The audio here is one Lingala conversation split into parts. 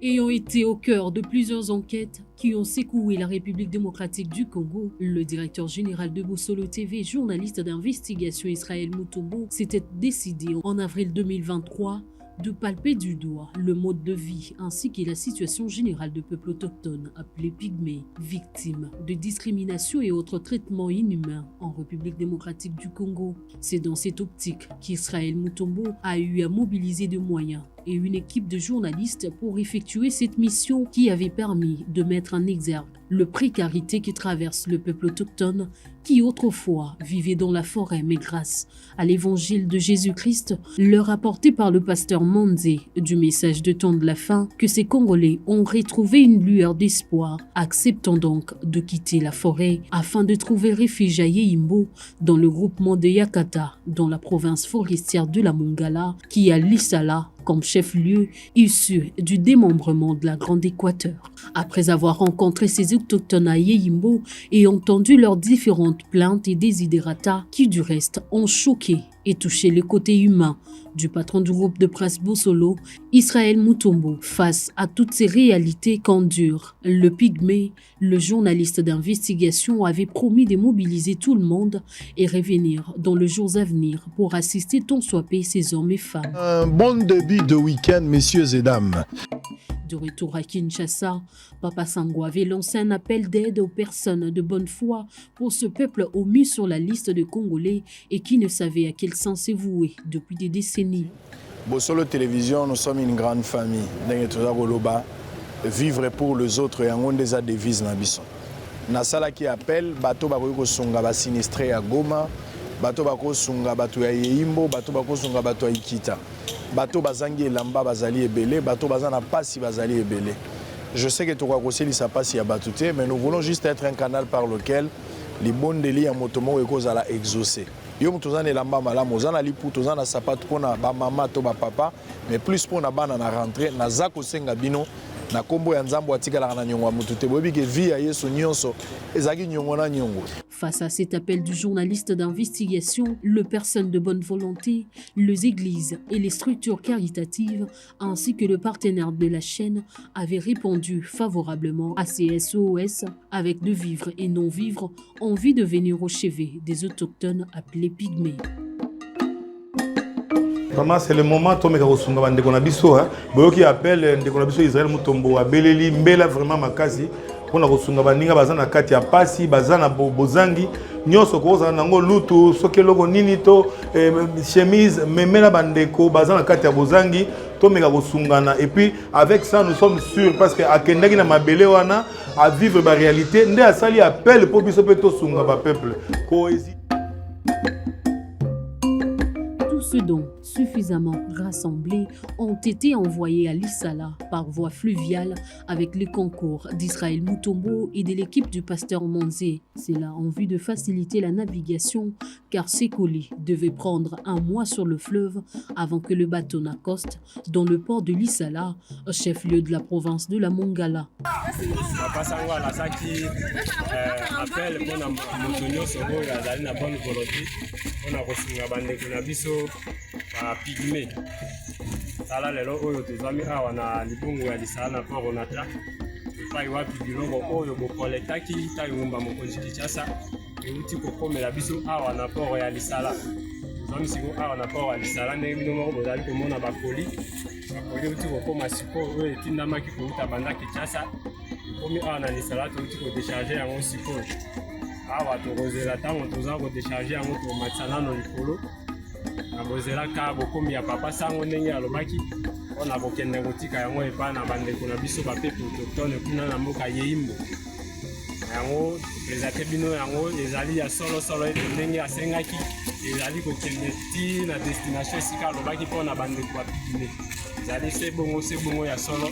Ayant été au cœur de plusieurs enquêtes qui ont secoué la République démocratique du Congo, le directeur général de Bosolo TV, journaliste d'investigation Israël Mutombo, s'était décidé en avril 2023 de palper du doigt le mode de vie ainsi que la situation générale de peuples autochtones appelés pygmées, victimes de discrimination et autres traitements inhumains en République démocratique du Congo. C'est dans cette optique qu'Israël Mutombo a eu à mobiliser des moyens et une équipe de journalistes pour effectuer cette mission qui avait permis de mettre en exergue la précarité qui traverse le peuple autochtone qui autrefois vivait dans la forêt, mais grâce à l'évangile de Jésus-Christ leur apporté par le pasteur Manzé du message de temps de la fin, que ces Congolais ont retrouvé une lueur d'espoir, acceptant donc de quitter la forêt afin de trouver refuge à Yeimbo dans le groupement de Yakata, dans la province forestière de la Mongala, qui a Lissala comme chef-lieu issu du démembrement de la Grande Équateur. Après avoir rencontré ces autochtones à Yeimbo et entendu leurs différentes plaintes et desiderata qui du reste ont choqué et touché le côté humain du patron du groupe de presse Bosolo, Israël Mutombo, face à toutes ces réalités qu'endure le pygmée, le journaliste d'investigation avait promis de mobiliser tout le monde et revenir dans les jours à venir pour assister tant soit peu ces hommes et femmes. Un bon début de week-end, messieurs et dames. De retour à Kinshasa, Papa Sango avait lancé un appel d'aide aux personnes de bonne foi pour ce peuple omis sur la liste de Congolais et qui ne savait à quel sens se vouer depuis des décennies. Bosolo Télévision, nous sommes une grande famille. Vivre pour les autres et en des devises na biso. Na sala qui appelle, bato bako songa ba sinistré à Goma, bato bako songa bato ya Yeimbo, bato bako songa bato ya Ikita. Bato bazangi elamba bazali ebele, bato bazana pasi bazali ebele. Je sais que Toka Koseli sa pasi ya batute, mais nous voulons juste être un canal par lequel les bons délits à motomo et cause à la exaucer. Yo mutozana elamba malamu, zana lipu tozana sapato pona ba mama to ba papa, mais plus pona bana na rentrer na zako senga bino. Na kombo ya nzambo atikala na nyongo mutute bobi ke vie ya Yesu nyonso ezaki nyongo na nyongo. Face à cet appel du journaliste d'investigation, les personnes de bonne volonté, les églises et les structures caritatives, ainsi que le partenaire de la chaîne, avaient répondu favorablement à ces SOS avec de vivre et non-vivre, envie de venir au chevet des autochtones appelés pygmées. Vraiment, c'est le moment où on a un déconabiso. Boyoki appelle un déconabiso Israël Mutombo. Abeleli mbela vraiment makasi. On a reçu un baninga bazana kati ya pasi bazana bozangi. Nyoso koza nango lutu sokeloko nini to chemise memela bandeko bazana kati ya bozangi. To mega kosungana. Et puis avec ça nous sommes sûrs parce que akendaki na mabele wana à vivre la réalité. Nde asali appel pour biso peto sunga ba peuple. Cohésion. Ceux dont suffisamment rassemblés ont été envoyés à Lissala par voie fluviale avec le concours d'Israël Mutombo et de l'équipe du pasteur Manzé. C'est là en vue de faciliter la navigation car ces colis devaient prendre un mois sur le fleuve avant que le bateau n'accoste dans le port de Lissala, chef-lieu de la province de la Mongala. Papa Sango Alasaki appelle pour Motonio Sogo yazali na bonne volonté pour na kosunga bandeko na biso ba pygmée. Sala lelo oyo tozami awa na libungu ya Lisala na port Onatra. Epai wapi bilongo oyo bokoletaki ta ngumba mokonzi Kinshasa euti kokomela biso awa na port ya Lisala. Tozami siko awa na port ya Lisala ndenge bino moko bozali komona bakoli. Bakoli euti kokoma sikoyo oyo etindamaki kouta banda Kinshasa. Komi awa na Lisala touti kodécharger yango sikoyo. Awa tokozela ntango toza kodécharger yango tomatisa nano likolo. Na bozela ka bokomi ya Papa Sango ndenge alobaki mpona kokende kotika yango epai na bandeko na biso bapeple autochtone kuna na mboka Yeimbo. Yango prezate bino yango ezali ya solosolo ndenge asengaki ezali kokende ti na destination esika alobaki mpona bandeko bapigine. Ezali se bongo ya solo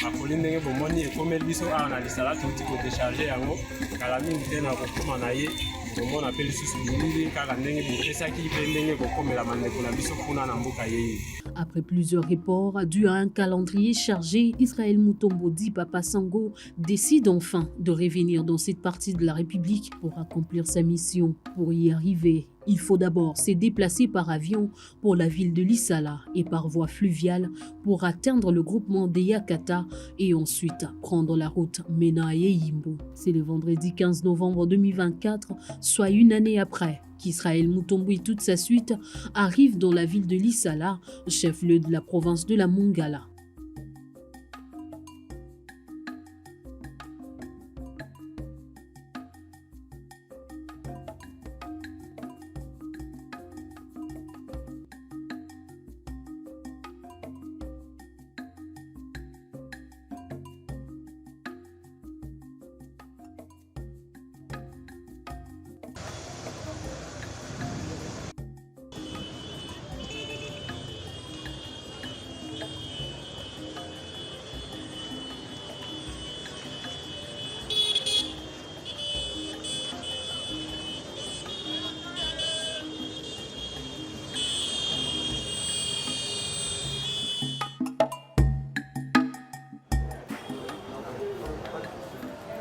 akoli ndenge bomoni ekomeli biso awa na Lisala touti kodécharge yango kala mingi te na kokoma na ye. Après plusieurs reports dû à un calendrier chargé, Israël Mutombo dit Papa Sango décide enfin de revenir dans cette partie de la République pour accomplir sa mission. Pour y arriver, Il faut d'abord se déplacer par avion pour la ville de Lissala et par voie fluviale pour atteindre le groupement des Yakata et ensuite prendre la route Mena et Yimbo. C'est le vendredi 15 novembre 2024, soit une année après qu'Israël Mutombo et toute sa suite arrivent dans la ville de Lissala, chef-lieu de la province de la Mongala.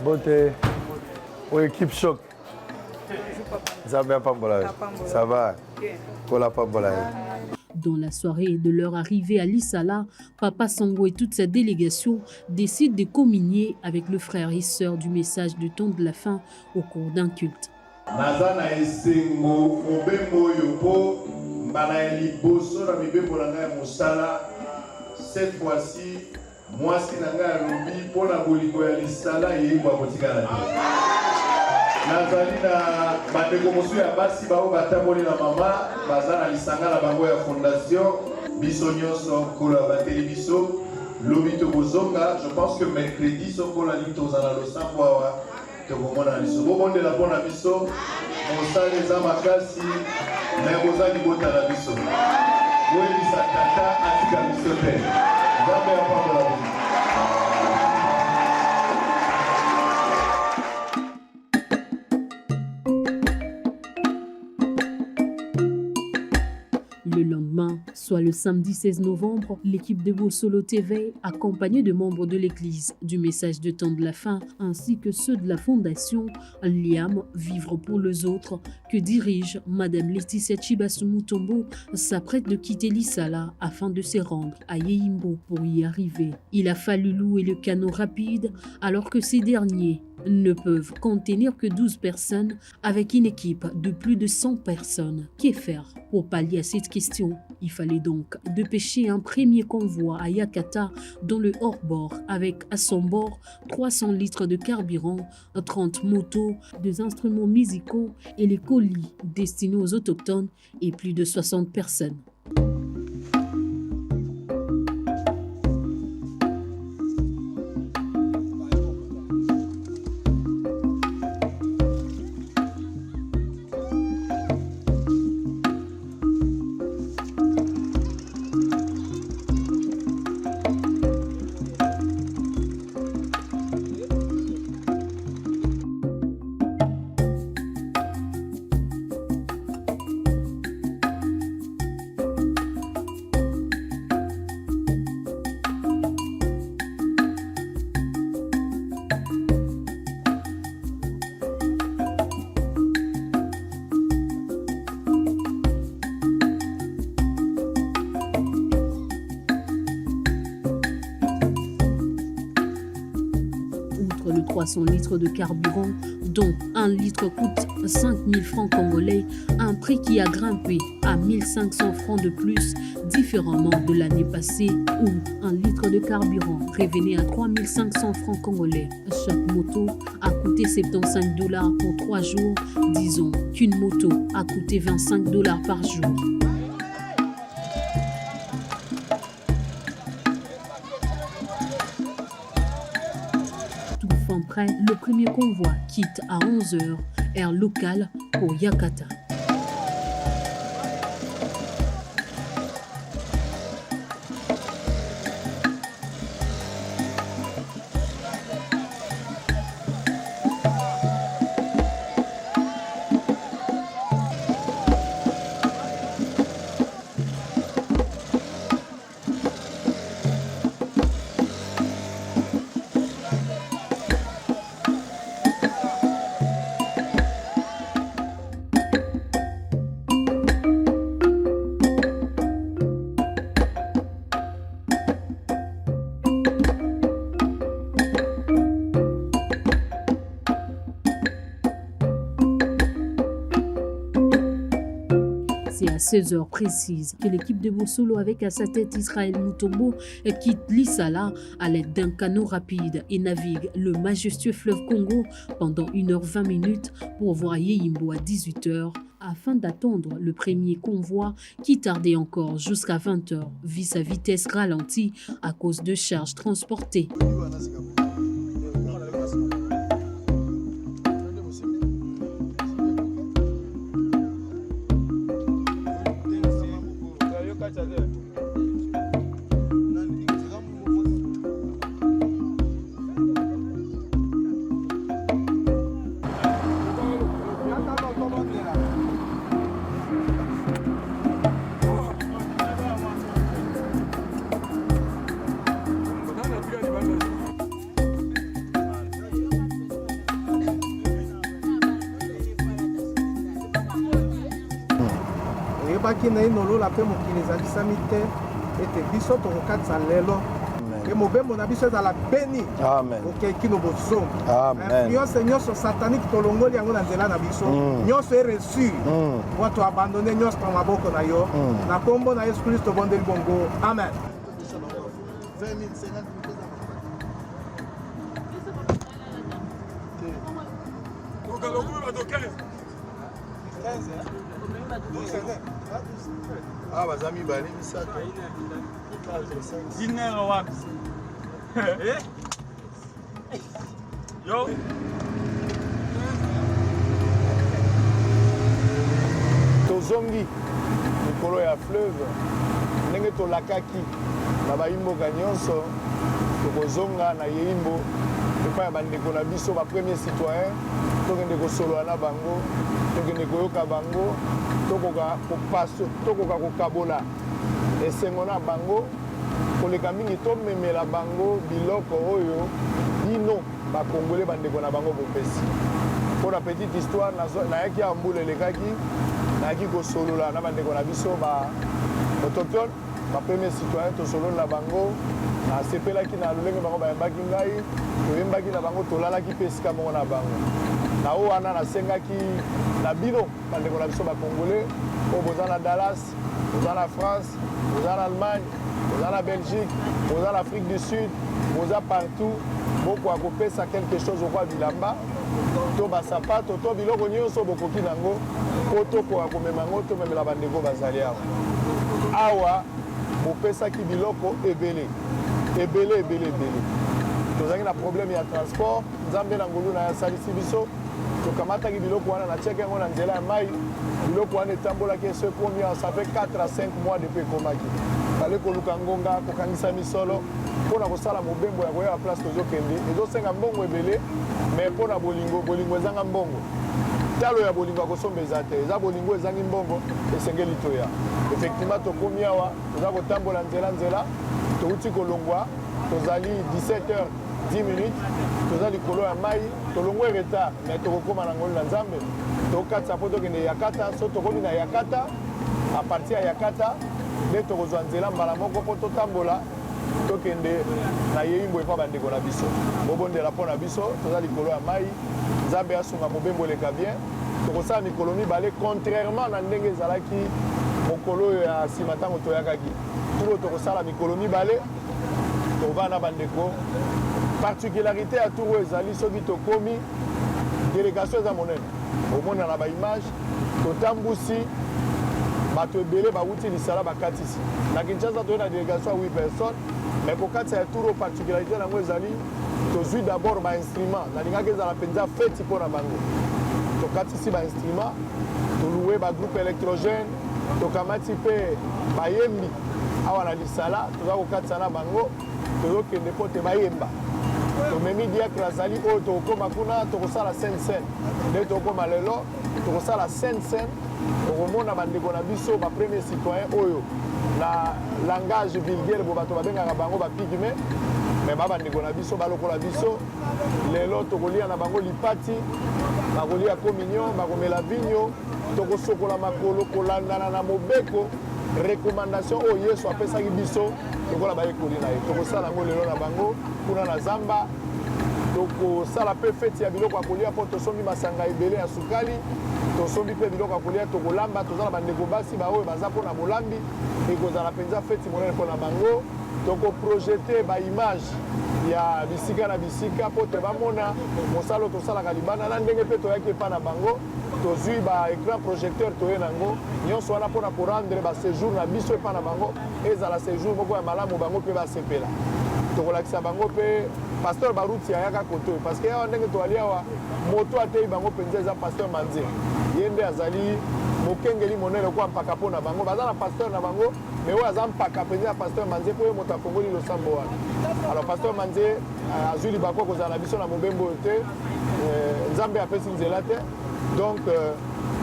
Beauté. Oui, équipe choc. Ça va pas ça va. Dans la soirée de leur arrivée à Lissala, Papa Sango et toute sa délégation décident de communier avec le frère et sœur du message du temps de la fin au cours d'un culte. Cette fois-ci, moi, si nanga lobi pour la boliko ya Lissala et kwa kotikala. Nazali na bandeko mosu ya basi bao bataboli na mama bazana lisanga na bango ya fondation biso nyonso kola ba télévision lobi to bozonga. Je pense que mercredi sokola lito zana lo samwa to komona liso bonde la bona biso mosale za makasi na bozali bota la biso. Oui, ça tata atika biso te. Le lendemain, soit le samedi 16 novembre, l'équipe de Bosolo TV, accompagnée de membres de l'église du message de temps de la fin, ainsi que ceux de la fondation Liam Vivre pour les autres, que dirige Madame Laetitia Chibasu Mutombo, s'apprête de quitter Lissala afin de se rendre à Yeyimbo pour y arriver. Il a fallu louer le canot rapide alors que ces derniers ne peuvent contenir que 12 personnes avec une équipe de plus de 100 personnes. Que faire? Pour pallier à cette question, il fallait donc dépêcher un premier convoi à Yakata dans le hors-bord avec à son bord 300 litres de carburant, 30 motos, des instruments musicaux et les colis destinés aux autochtones et plus de 60 personnes. Le 300 litres de carburant, dont 1 litre coûte 5 000 francs congolais, un prix qui a grimpé à 1 500 francs de plus, différemment de l'année passée où 1 litre de carburant revenait à 3 500 francs congolais. Chaque moto a coûté 75 $ pour 3 jours, disons qu'une moto a coûté 25 $ par jour. Près, le premier convoi quitte à 11h, air locale pour Yakata. C'est à 16h précises que l'équipe de Bosolo avec à sa tête Israël Mutombo quitte Lissala à l'aide d'un canot rapide et navigue le majestueux fleuve Congo pendant 1h20 pour voir Yeyimbo à 18h afin d'attendre le premier convoi qui tardait encore jusqu'à 20h vu sa vitesse ralentie à cause de charges transportées. Baki na inolo la pe mokili ezalisami te ete biso tokokatisa lelo ke mobembo na biso ezala beni okeki no bozonga influence nyonso satanique tolongoli yango na nzela na biso nyonso eresu po toabandone nyonso pa maboko na yo na kombo na Yesu Kristo bondeli bongo amen. Ah, bazami bali misato. Dinero wapi? Yo. Tozongi likolo ya fleuve ndenge tolakaki na bayimboka nyonso tokozonga na Yeyimbo epai ya bandeko na biso ba premier citoyen tokende kosolola na bango tokende koyoka bango tokoka kokabola esengo na bango koleka mingi tomemela bango biloko oyo bino bakongole bandeko na bango bopesi. Pour la petite histoire nayaki ya mbula elekaki nayaki kosolola na bandeko na biso ba autochtone ba premier citoyen tosolola na bango nasepelaki na lolenge bango bayembaki ngai toyembaki na bango tolalaki mpe esika moko na bango na oyo wana nasengaki na bino bandeko na biso bakongole oyo boza na Dallas, boza na France, boza na Allemagne, boza na Belgique, boza na Afrique du Sud, boza partout bokoka kopesa quelque chose okwa bilamba to basapato to biloko nyonso bokoki nango po tokoka komema yango tomemela bandeko bazali awa bopesaki biloko ebele tozalaki na problème ya transport nzambe na ngolu na asalisi biso tokamataki biloko wana natiaki yango na nzela ya mai biloko wana etambolaki eso ekomi ça fait 4 à 5 mois depuis ekomaki bale koluka ngonga kokangisa misolo mpona kosala mobembo ya koyeba place tozokende ezosenga mbongo ebele mais mpona bolingo ezanga mbongo talo ya bolingo ya kosomba eza te eza bolingo ezangi mbongo esengeli toya effectivement tokomi awa toza kotambola nzela touti kolongwa tozali 17h10 toza likolo ya mai tolongwa retard mais tokokoma na ngoli na nzambe tokatisa mpo tokende yakata so tokomi na yakata a partir ya yakata nde tokozwa nzela mbala moko mpo totambola tokende na Yeyimbo epa bandeko na biso bobondela mpo na biso toza likolo ya mai nzambe asunga mobembo eleka bien tokosala mikolo mibale contrairement na ndenge ezalaki mokolo oyo ya nsima ntango toyakaki tulo tokosala mikolo mibale tovanda bandeko particularité ya tour oyo ezali soki tokomi délégation eza monene omona na baimage totambusi bato ebele bawuti lisala bakatisi na Kinshasa toye na délégation ya 8 personnes mais kokatisa ya tour particularité nango ezali tozwi d'abord bainstrument nalingaki ezala mpenza feti mpo na bango tokatisi bainstrument toluwe bagroupe électrogène tokamati mpe bayembi awa na lisala toza kokatisa na bango tozokende mpo te bayemba tomemi diacre azali oyo tokokoma kuna tokosala scène nde tokokoma lelo tokosala scène tokomona bandeko na biso bapremier citoyen oyo na langage vulgaire bo bato babengaka bango bapigme mais babandeko na biso balokola biso lelo tokolia na bango lipati bakolia communion bakomela vigno tokosokola makolo kolandana na mobeko recommandation oyo Yesu apesaki biso tokola bayekoli na ye tokosala yango lelo na bango kuna na zamba tokosala mpe feti ya biloko ya kolia mpo tosombi masanga ebele ya sukali tosombi mpe biloko ya kolia tokolamba tozala bandeko basi baoyo baza mpona molambi ekozala mpenza feti monene mpona bango tokoprojete baimage ya bisika na bisika mpo te bamona mosala tosalaka libanda na ndenge mpe toyaki epa na bango tozwi baécran projecteur toye nango nyonso wana mpona korendre baséjour na biso epa na bango ezala séjour moko ya malamu bango mpe basepela tokolakisa bango mpe pasteur baruti ayaka koto parce que awa ndenge toali awa moto atei bango mpenza eza pasteur manze ye nde azali mokengeli monene kwa mpaka mpo na bango baza na pasteur na bango me oyo aza mpaka mpenza ya pasteur manze mpo ye moto afongoli losambo wana alors pasteur manze azwi libako kozala na biso na mobembo oyo te nzambe apesi nzela te donc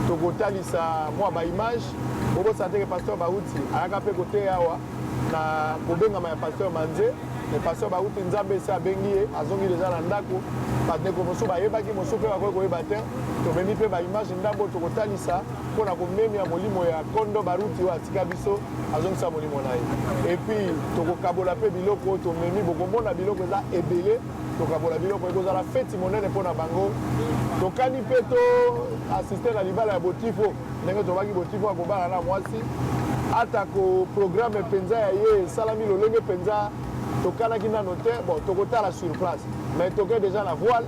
tokotalisa mwa baimage obosa teke pasteur bauti ayaka mpe koteya awa na kobengama ya pasteur manze pasteur bauti nzambe esi abengi ye azongi deja na ndako bandeko mosusu bayebaki mosusu mpe bakoki koyeba te tomemi mpe baimage ndambo tokotalisa mpona komemia molimo ya kondo baruti oyo atika biso azongisa molimo na ye epuis tokokabola mpe biloko oyo tomemi bokomona biloko eza ebele tokabola biloko ekozala feti monene mpona bango tokani mpe to asiste na libala ya botifo ndenge tobaki botifo akobala na mwasi ata koprograme mpenza ya ye esalami lolenge mpenza tokanaki nano te bon tokotala sur place mais toke déjà na voile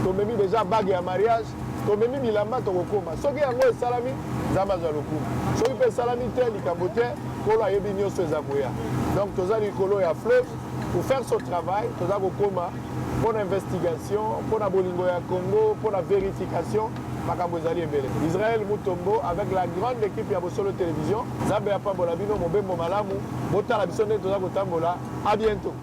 tomemi déjà bague ya mariage tomemi bilamba tokokoma soki yango esalami nzambe azwa lokumu soki mpe esalami te likambo te kolo ayebi nyonso eza koya donc toza likolo ya fleuve pour faire ce travail toza kokoma mpona investigation mpona bolingo ya Congo mpona vérification makambo ezali ebele Israël Mutombo avec la grande équipe ya Bosolo Télévision nzambe apambola bino mobembo malamu botala biso ndenge toza kotambola à bientôt.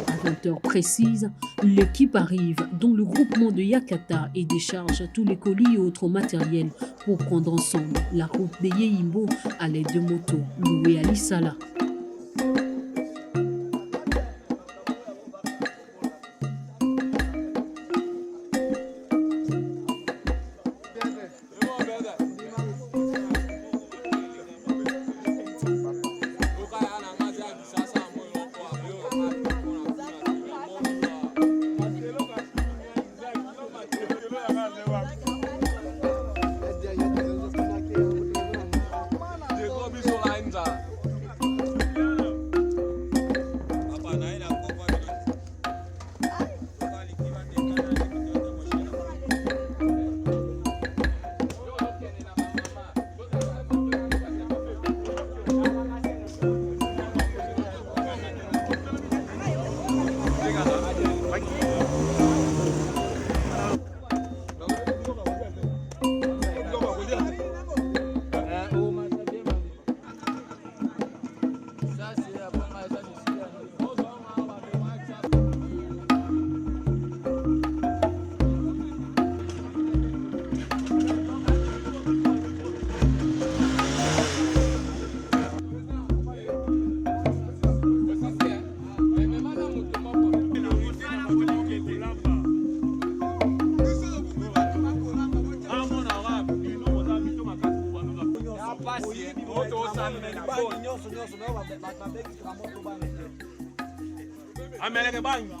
À 20h précises, l'équipe arrive dans le groupement de Yakata et décharge tous les colis et autres matériels pour prendre ensemble la route de Yehimbo à l'aide de motos louées à Lissala. Ameleke bangi.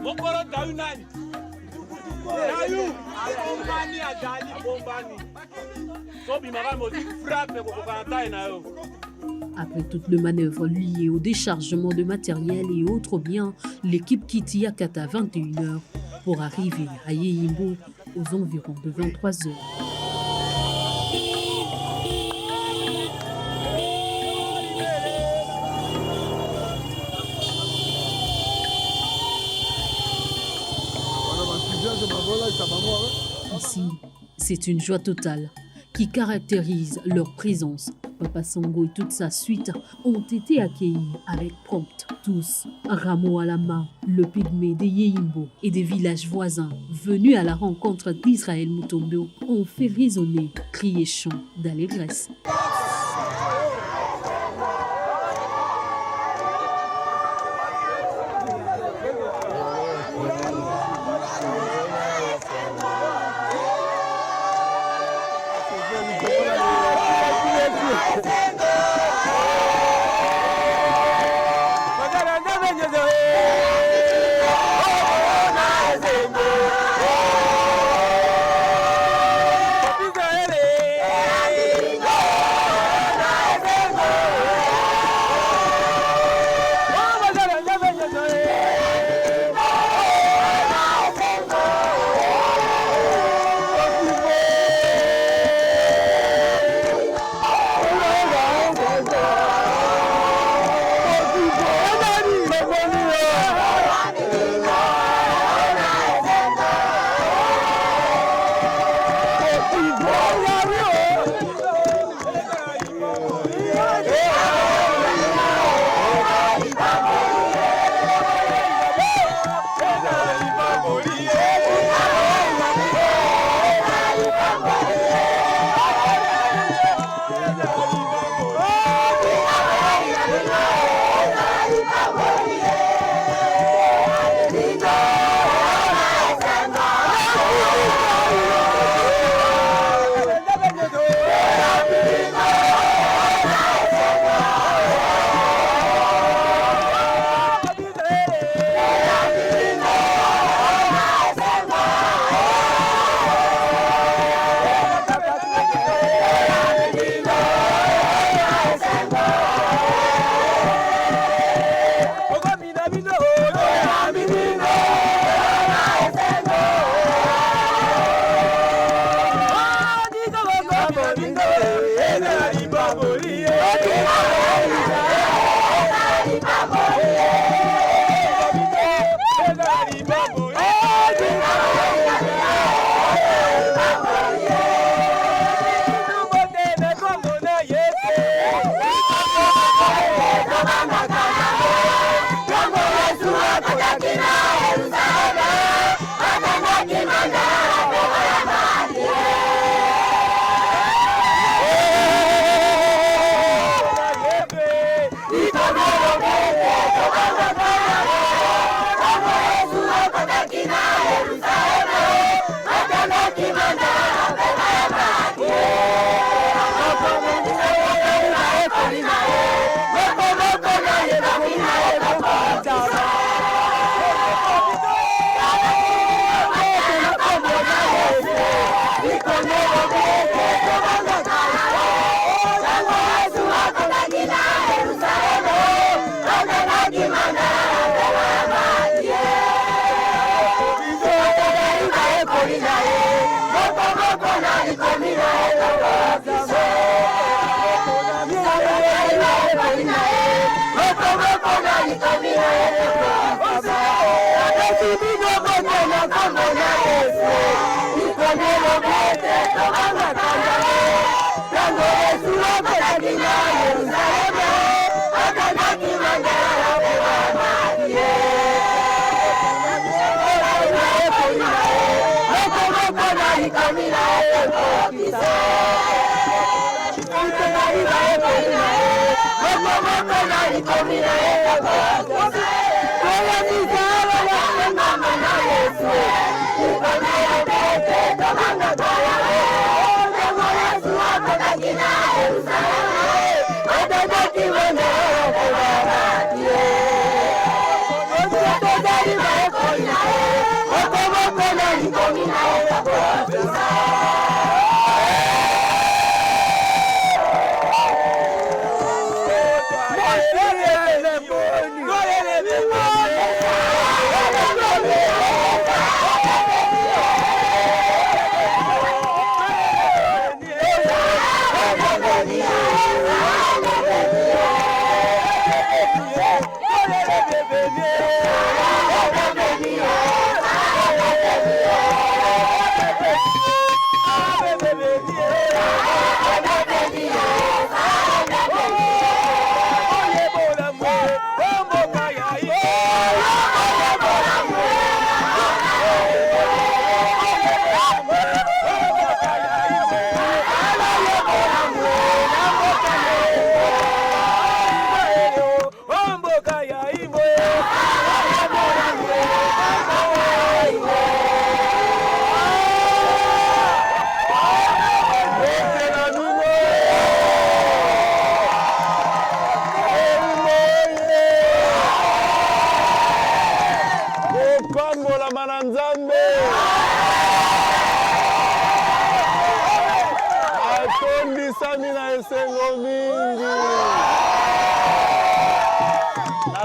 Mokoro dayu nani? Dayu. Abombani adali. Abombani. Sobi magamo di frappe kokokanta na yo. Après toutes les manœuvres liées au déchargement de matériel et autres biens, l'équipe quitte Yakata à 21h pour arriver à Yehimbo aux environs de 23h. Ici, c'est une joie totale. qui caractérisent leur présence. Papa Sango et toute sa suite ont été accueillis avec prompt. Tous, rameaux à la main, le pygmée des Yéimbo et des villages voisins venus à la rencontre d'Israël Mutombo ont fait résonner cris et chants d'allégresse. Yeah.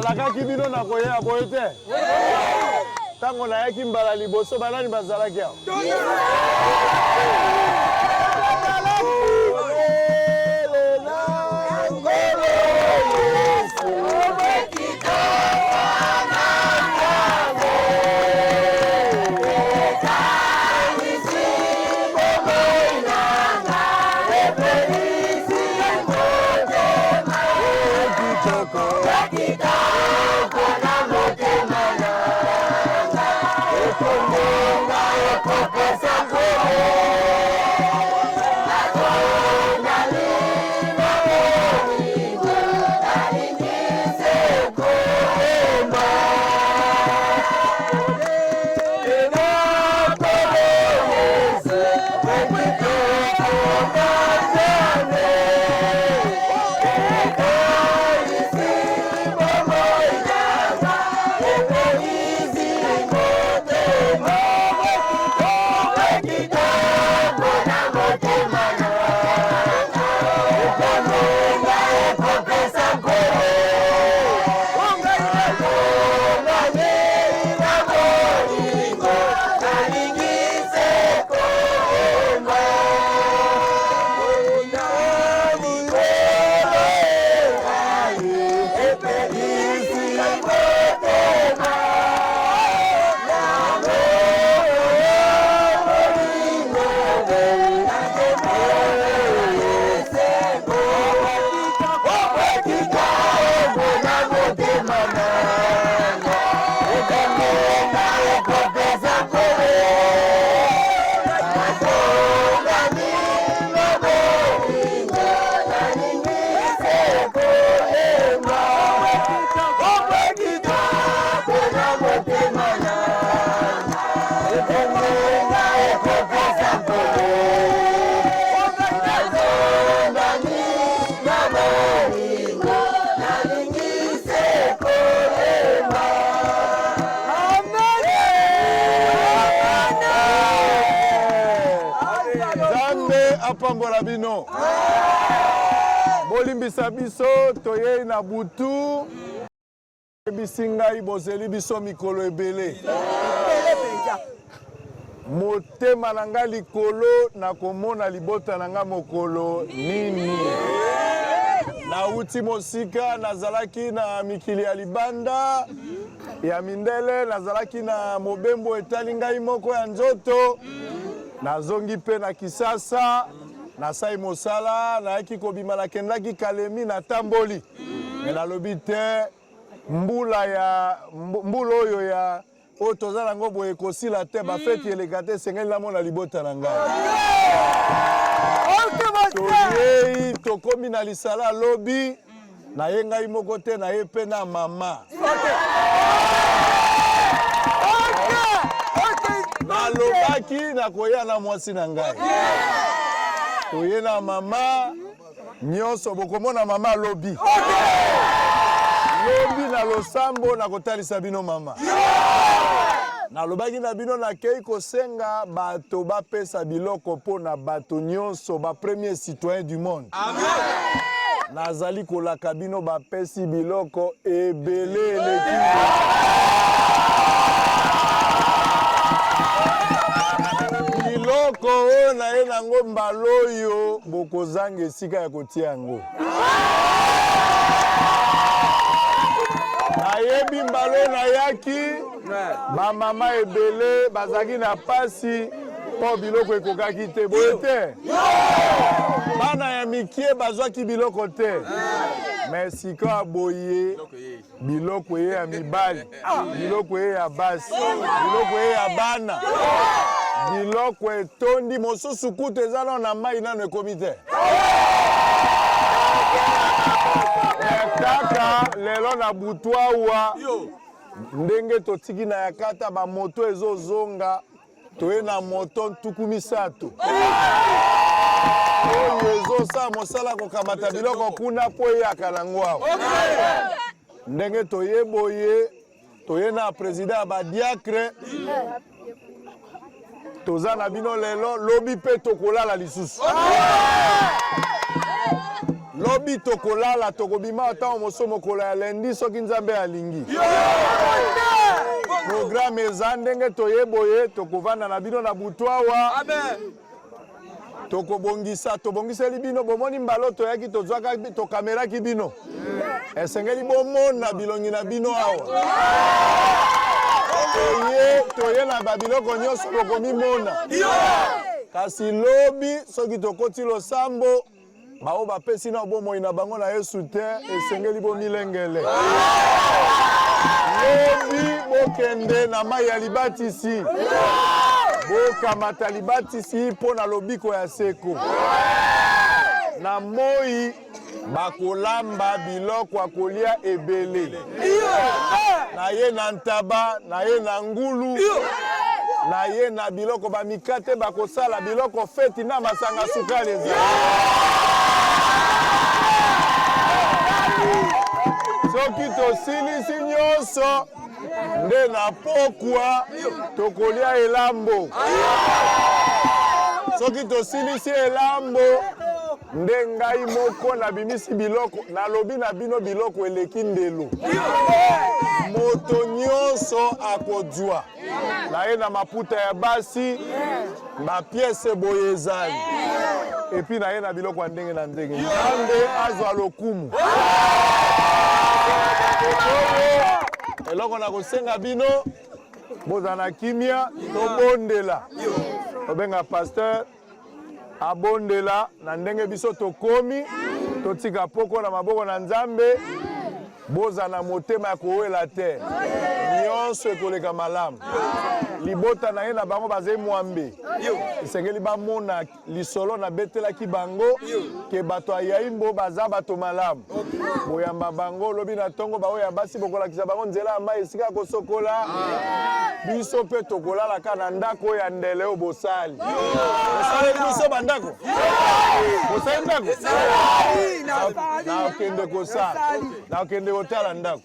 nalakaki bino na koya boye te ntango nayaki mbala liboso banani bazalaki awa apambola bino bolimbisa biso toyei na butu bisingai bozeli biso mikolo ebele motema na nga likolo na komona libota na nga mokolo nini nauti mosika nazalaki na mikili ya libanda ya mindele nazalaki na mobembo etali ngai moko ya nzoto nazongi pe na Kisasa nasai mosala nayaki kobima nakendaki Kalemi na tamboli me nalobi te mbula oyo ya oyo toza nango boye kosila te bafeti eleka te esengeli namona libota na ngai toyei tokomi na lisala lobi naye ngai moko te naye pe na mama nalobaki nakoya na mwasi na ngai toye na mama nyonso bokomona mama lobi lobi na losambo nakotalisa bino mama nalobaki na bino nakei kosenga bato bapesa biloko mpo na bato nyonso ba premier citoyen du monde nazali kolaka bino bapesi biloko ebele eleki biloko oyo naye nango mbala oyo bokozanga esika ya kotia yango nayebi mbala oyo nayaki bamama ebele bazalaki na pasi mpo biloko ekokaki te boye te bana ya mikie bazwaki biloko te me sika boye biloko ye ya mibali biloko ye ya basi biloko ye ya bana biloko etondi mosusu kutu eza nano na mai nano ekomi te kaka lelo na butu awa ndenge totiki na yakata bamoto ezozonga toye na moto ntuku misato oyo ezosala mosala kokamata biloko kuna mpo eyaka nango awa ndenge toye boye toye na president ya badiacre toza na bino lelo lobi pe tokolala lisusu lobi tokolala tokobima ata moso mokolo ya lendi soki nzambe alingi programme eza ndenge toyeboye tokovanda na bino na butu awa tobongiseli bino bomoni mbala toyaki tozwaka tokameraki bino esengeli bomona bilongi na bino awa toye na babiloko nyonso bokomimona kasi lobi soki tokoti losambo bao bapesi na bomoi na bango na Yesu te esengeli bomilengele lobi bokende na mai ya libatisi bokamata libatisi mpo na lobiko ya seko na moi bakolamba biloko ya kolia ebele na ye na ntaba na ye na ngulu na ye na biloko bamikate bakosala biloko feti na masanga sukali eza soki tosilisi nyonso nde na pokwa tokolia elambo soki tosilisi elambo nde ngai moko na bimisi biloko nalobi na bino biloko eleki ndelo moto nyonso akodjwa na ye na maputa ya basi bapiese boye ezali epi na ye na biloko ya ndenge na ndenge nzambe azwa lokumu eloko na kosenga bino bozala na kimia tobondela obenga pasteur abondela na ndenge biso tokomi totika poko na maboko na nzambe boza na motema ya kowela te nyonso ekoleka malamu libota na ye na bango bazali mwambe esengeli bamona lisolo na betelaki bango ke bato ayai mbo baza bato malamu boyamba bango lobi na ntongo baoyo basi bokolakisa bango nzela ya mai esika kosokola biso mpe tokolalaka na ndako ya ndele oyo bosali bosali biso bandako bosali ndako nakende kosala nakende kotala ndako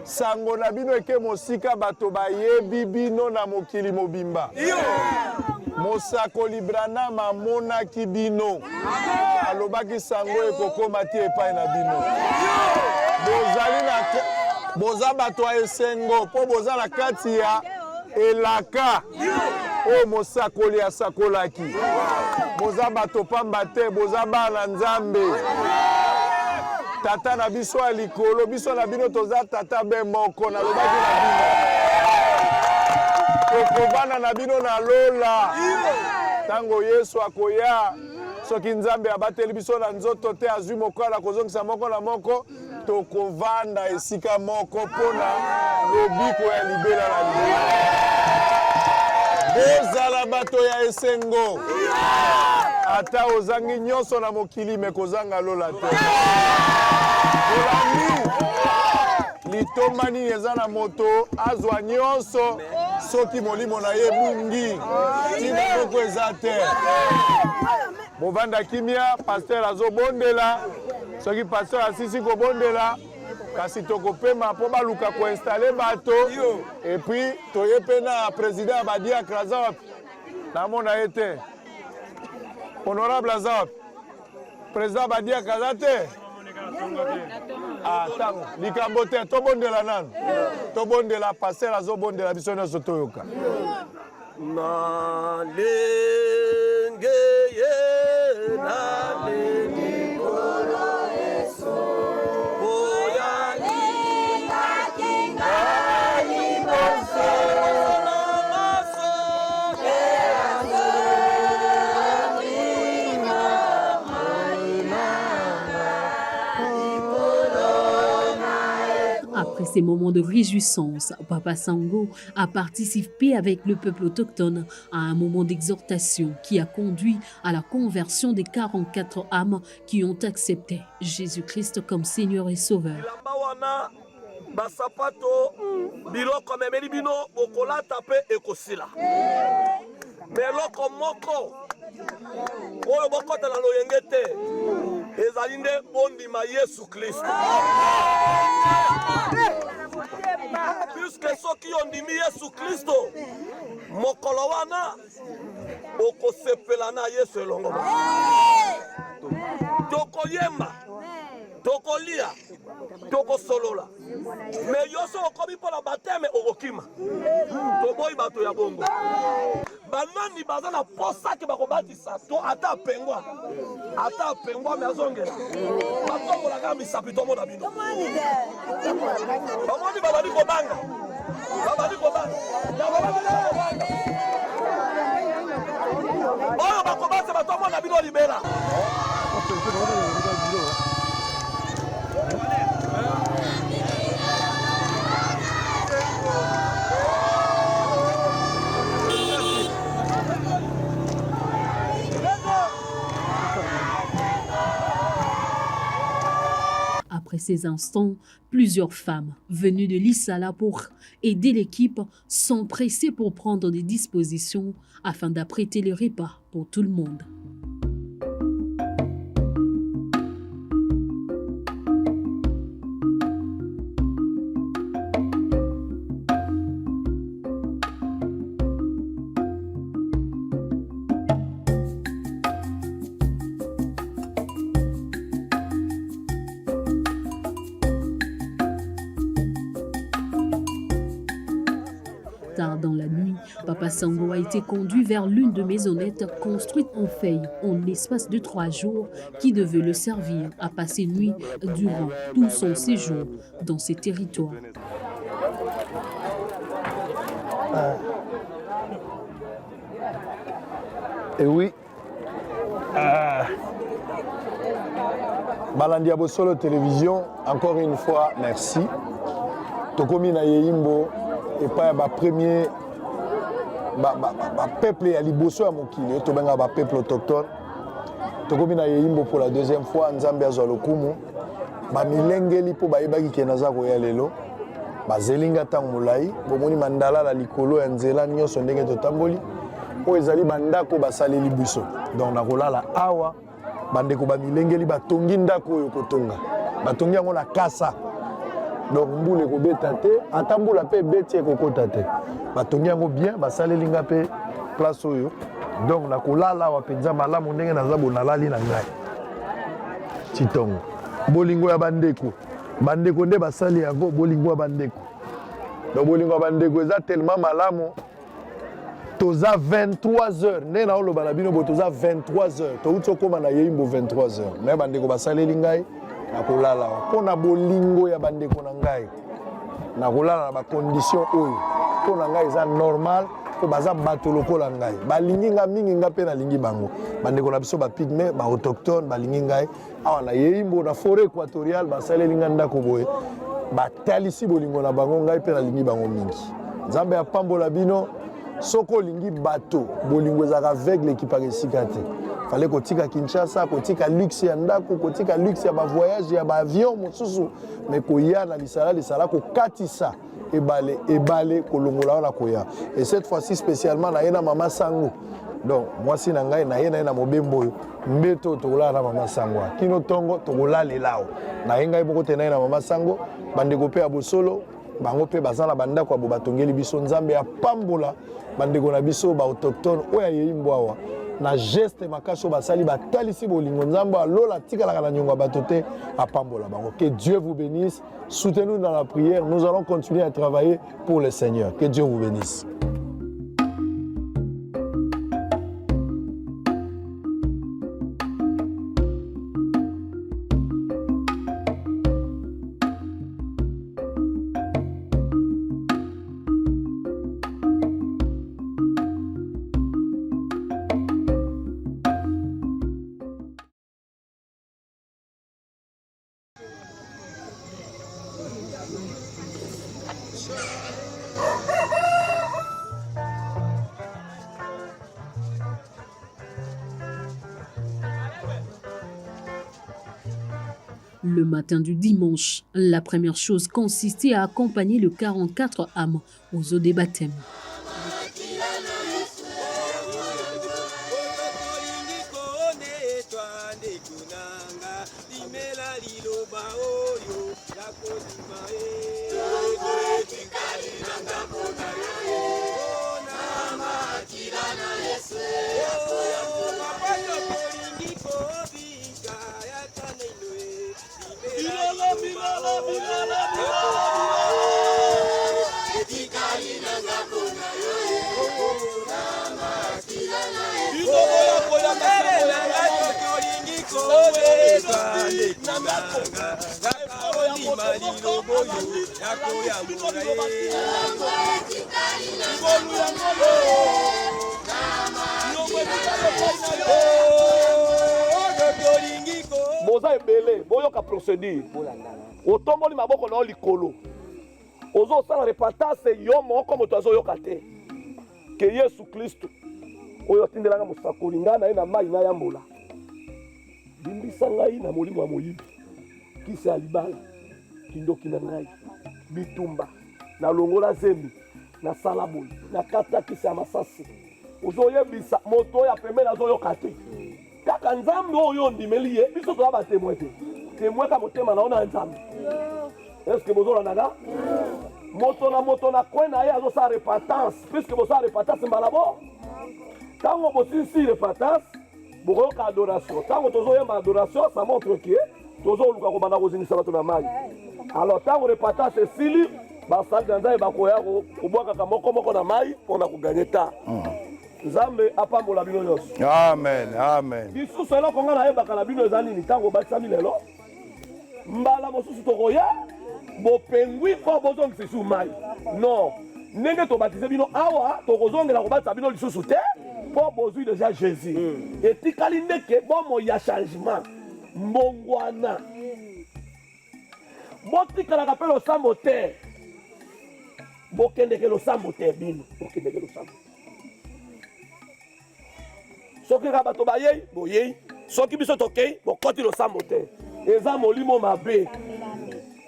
sango na bino eke mosika bato bayebi bino na mokili mobimba mosakoli Branham amonaki bino alobaki sango ekokoma ti epai na bino bozali na boza bato ya esengo mpo boza na kati ya elaka oyo mosakoli asakolaki boza bato pamba te boza bana nzambe tata na biso ya likolo biso na bino toza tata be moko nalobaki na bino tokobana na bino na lola ntango Yesu akoya soki nzambe abateli biso na nzoto te azwi mokolo akozongisa moko na moko tokovanda esika moko mpona lobiko ya libela na libela bozala bato ya esengo ata ozangi nyonso na mokili me kozanga lola te olandi litomba nini eza na moto azwa nyonso soki molimo na ye bungi tina moko eza te bovanda kimia paster azobondela soki paster asisi kobondela kasi tokopema mpo baluka koinstale bato epuis toye mpe na président ya badiakre aza wapi namona ye te honorable aza wapi président badiakre aza te ntango likambo te tobondela nanu tobondela paster azobondela biso nyonso toyoka nalenge ye nalengi Après ces moments de réjouissance, Papa Sango a participé avec le peuple autochtone à un moment d'exhortation qui a conduit à la conversion des 44 âmes qui ont accepté Jésus-Christ comme Seigneur et Sauveur. Basapato biloko memeli bino bokolata pe ekosila meloko moko oyo bokota na loyenge te ezali nde bondima Yesu Kristo puisque soki ondimi Yesu Kristo mokolo wana okosepela na Yesu elongo tokoyemba tokolia tokosolola me yoso okomi mpo na bateme okokima toboyi bato ya bongo banani baza na posaki bakobatisa to ata pengwa me azongela batombolaka misapi tomona bino bamoni babali kobanga oyo bakobasa batomona bino libela. Après ces instants, plusieurs femmes venues de l'Issala pour aider l'équipe sont pressées pour prendre des dispositions afin d'apprêter les repas pour tout le monde. Tard dans la nuit, Papa Sango a été conduit vers l'une de maisonnettes construites en feuilles en espace de 3 jours qui devait le servir à passer nuit durant tout son séjour dans ces territoires. Et oui, Balandi Abosolo Télévision, encore une fois, merci. Tokomi na Yeyimbo. Et pas le premier peuple à Liboso à Mokili, to benga ba peuple autochtone. To komi na Yeyimbo pour la deuxième fois Nzambe azwa lokumu. Ba milengeli po ba yebaki kenaza ko ya lelo. Ba zelinga tango molai, bomoni mandala la likolo ya nzela nyonso ndenge totamboli. Po ezali bandako basaleli biso. Donc na kolala awa bandeko ba milengeli batongi ndako oyo kotonga. Batongi yango na kasa. Donc mboule ko betate atambula pe beti ekokota te batongi yango bien basaleli nga pe place oyo donc na kolala wa penza malamu ndenge naza bonalali na ngai titongo bolingo ya bandeko nde basali yango bolingo ya bandeko donc bolingo ya bandeko eza tellement malamu toza 23h nde na oloba na bino bo toza 23h touti okoma na Yeyimbo 23h mais bandeko basaleli ngai nakolala pona bolingo ya bandeko na ngai nakolala na ba condition oyo pona ngai eza normal ko baza bato lokola ngai balingi nga mingi nga pe na lingi bango bandeko na biso ba pygmée ba autochtone balingi ngai awa na Yeyimbo na forêt équatoriale basaleli nga ndako boye batalisi bolingo na bango ngai pe na lingi bango mingi Nzambe apambola bino soko lingi bato bolingo ezaka aveugle qui paraît sikate fallait kotika Kinshasa kotika luxe ya ndako kotika luxe ya ba voyage ya ba avion mosusu mais koya na lisala ko katisa ebale kolongola na koya et cette fois-ci spécialement na yena mama Sango donc moi si na ngai na yena na mobembo mbeto tokola na mama Sango kino tongo tokola lelao na yenga iboko tena na mama Sango bandeko pe abosolo bango pe bazala bandako abo batongeli biso Nzambe ya pambola bandeko na biso ba autochtone oya Yeyimbo awa na geste makaso basali batalisi bolingo Nzambe alola tikalaka na nyonga bato te apambola bango. Que Dieu vous bénisse, soutenez-nous dans la prière, nous allons continuer à travailler pour le Seigneur. Que Dieu vous bénisse. Le matin du dimanche, la première chose consistait à accompagner le 44 âmes aux eaux des baptêmes. na ndako ekolo ya motomoko ngolu ya ngolo boza ebele boyoka procédure otomboli maboko na yo likolo ozosala repentance yo moko moto azoyoka te ke yesu kristo oyo atindelanga mosakoli ngai na ye na mai nayambola limbisa ngai na molimo ya moyibi kisi ya libala kindoki na ngai bitumba nalongola zembi nasala boye nakata kisi ya masasi ozoyebisa moto oyo apembeni azoyoka te kaka nzambe oyo ondimeli ye biso toza batemoin te temoin ka motema na yo na nzambe eske bozolandaka moto na moto na kwe na ye azosala repentance puisque bosala repentance mbala bo ntango bosilisi repentance bokoyoka adoration ntango tozoyemba adoration ça montre ke tozoluka kobanda kozingisa bato na mai alors ntango repentance esili basali na nzambe bakoya kobwakaka moko na mai mpona koganye ta nzambe apambola bino nyonso amen amen lisusu eloko nga nayebaka na bino eza nini ntango obatisami lelo mbala mosusu tokoya bopengwi mpo bozongisa lisusu mai non ndenge tobatize bino awa tokozongela kobatisa bino lisusu te mpo bozwi deja jésus etikali ndeke bomoi ya changement mbongwana botikalaka mpe losambo te bokendeke losambo te bino bokendeke losambo soki kaka bato bayei boyei soki biso tokei bokoti losambo te eza molimo mabe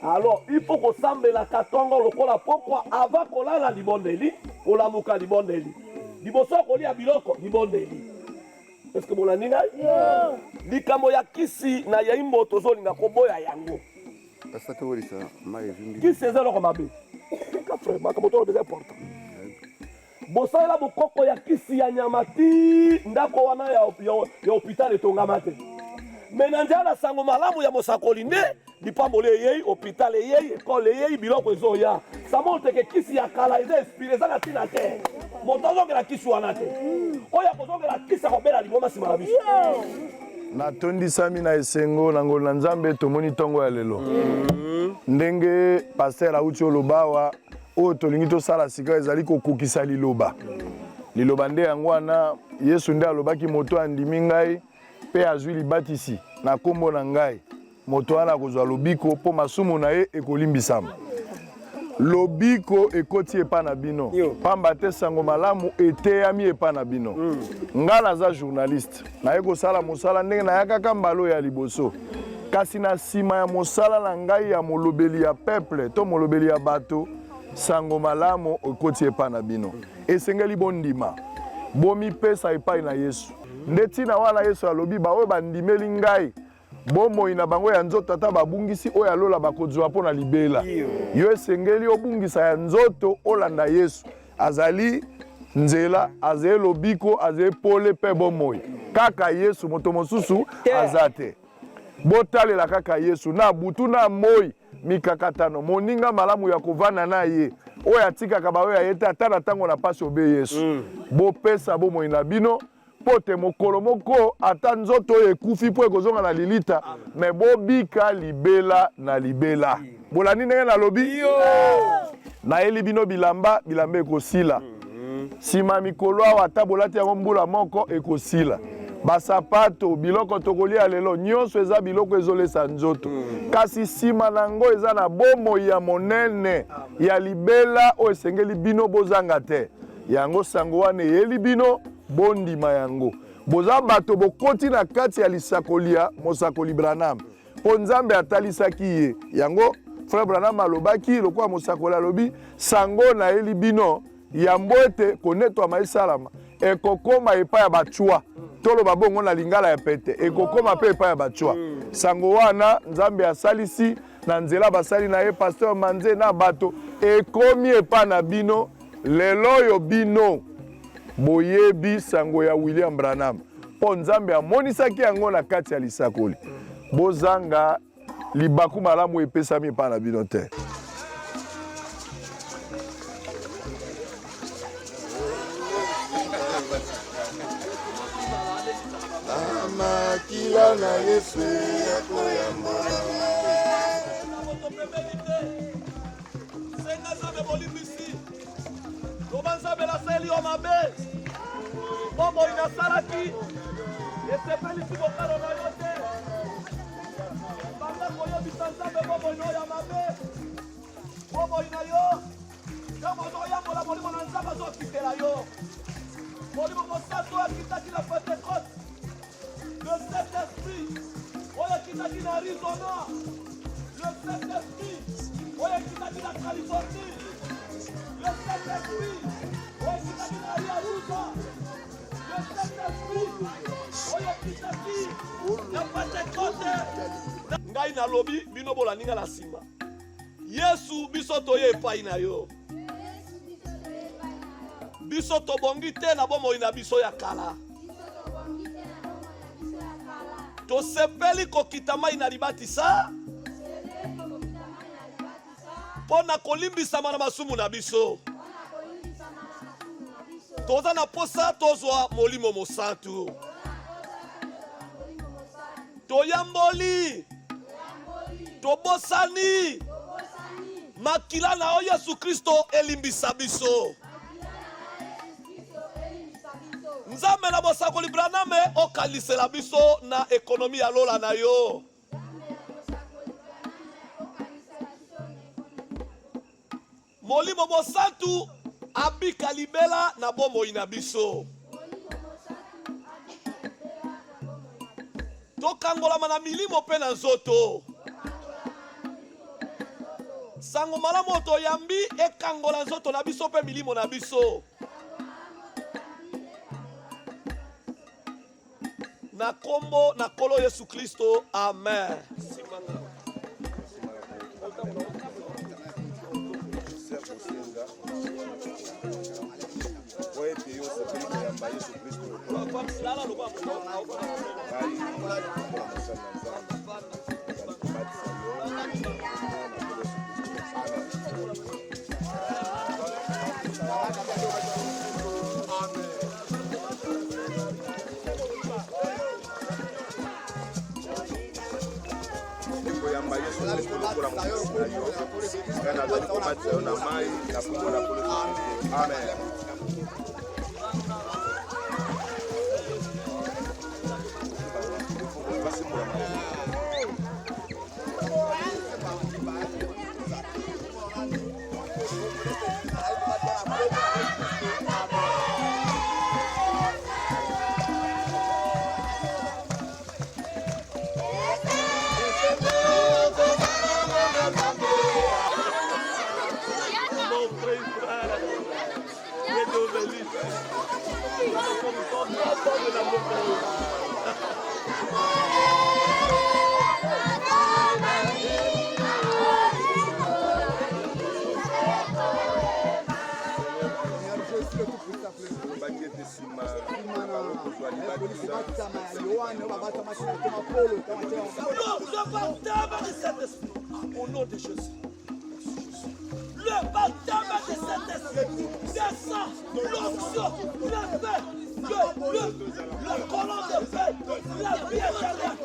alors il faut kosambelaka ntongo lokola pokwa avant kolala libondeli kolamuka libondeli liboso kolia biloko libondeli eske bolandi ngai likambo ya kisi na yaimbo tozolinga koboya yango kisi eza eloko mabe makambo tolobeza important bosalela bokoko ya kisi ya nyama ti ndako wana ya hôpital etongama te me na nzela na sango malamu ya mosakoli nde lipamboli eyei hôpital eyei ekole eyei biloko ezoya samonteke kisi ya kala eza inspire eza na ntina te moto azongela kisi wana te oyo akozongela kisi akobela liboma nsima na biso natondisami na esengo na ngolu na nzambe tomoni ntongo ya lelo ndenge paster auti oloba awa oyo tolingi tosala sika ezali kokokisa liloba nde yango wana yesu nde alobaki moto andimi ngai mpe azwi libatisi na kombo na ngai moto wana akozwa lobiko mpo masumu na ye ekolimbisama lobiko ekoti epa na bino pamba te sango malamu eteyami epa na bino nga naza journaliste naye kosala mosala ndenge nayakaka mbala ya liboso kasi na nsima ya mosala na ngai ya molobeli ya peuple to molobeli ya bato sango malamu ekoti epa na bino esengeli bondima bomipesa epai na yesu nde ntina wana yesu alobi baoyo bandimeli ngai bomoi na bango ya nzoto ata babungisi oyo alola bakozwa mpo na libela yo esengeli obungisa ya nzoto olanda yesu azali nzela azali lobiko azali pole mpe bomoi kaka yesu moto mosusu aza te botalela kaka yesu na butu na moi mikakatano moninga malamu ya kovanda na ye oyo atikaka baoyo ya ye te ata na ntango na pasi obe yesu bopesa bomoi na bino po te mokolo moko ata nzoto oyo ekufi mpo ekozonga na lilita me bobika libela na libela bolandi ndenge nalobi nayeli bino bilamba ekosila nsima mikolo awa ata bolati yango mbula moko ekosila basapato biloko tokolia lelo nyonso eza biloko ezolesa nzoto kasi nsima nango eza na bomoi ya monene ya libela oyo esengeli bino bozanga te yango sango wana eyeli bino bondima yango boza bato bokoti na kati ya lisakoli ya mosakoli Branham mpo nzambe atalisaki ye yango frère Branham alobaki lokola mosakoli alobi sango na yeli bino yambo ete konetwama esalama ekokoma epai ya bachwa toloba bongo na lingala ya pete ekokoma mpe epai ya bachwa sango wana nzambe asalisi na nzela basali na ye pasteur Manze na bato ekomi epai na bino lelo oyo bino boyebi sango ya William Branham mpo nzambe amonisaki yango na kati ya lisakoli bozanga libaku malamu epesami epai na bino te makila na Yesu yakoyambola. Senga Nzambe bolimbisi. Loba Nzambe nasali yo mabe. Bobo inasalaki. Esepelisi bokalo na yo te. Banda koyebisa Nzambe bobo ino ya mabe. Bobo ina yo. Ntango ozoyambola molimo na Nzambe azokitela yo. Molimo mosantu akitaki na Pentecote. Le Saint-Esprit oyo akitaki na Arizona. Le Saint-Esprit oyo akitaki na Californie. Le Saint-Esprit oyo akitaki na Yarusa. Le Saint-Esprit oyo akitaki na Pentecote. Ngai nalobi bino bolaninga na nsima. Yesu biso toye epai na yo. Biso tobongi te na bomoi na biso ya kala. Tosepeli kokita mai na libatisa. Pona kolimbisama na masumu na biso. Toza na posa tozwa molimo mosantu. Toyamboli. Tobosani. Makila na o Yesu Kristo elimbisa biso. Nzambe na bosakoli Branham okalisela biso na ekonomi ya lola na yo. Molimo mosantu abika libela na bomoi na biso. Tokangolama na milimo pe na nzoto. Sango malamu toyambi ekangola nzoto na biso pe milimo na biso. Na kombo na kolo Yesu Kristo, amen. Amen. Au nom de Jésus. Le baptême de cet esprit descend, l'onction, le paix, le colon de paix, la vie éternelle.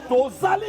Tozali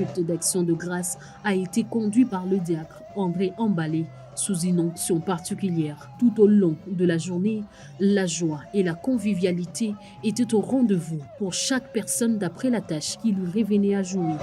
culte d'action de grâce a été conduit par le diacre André Emballé sous une onction particulière. Tout au long de la journée, la joie et la convivialité étaient au rendez-vous pour chaque personne d'après la tâche qui lui revenait à jouer.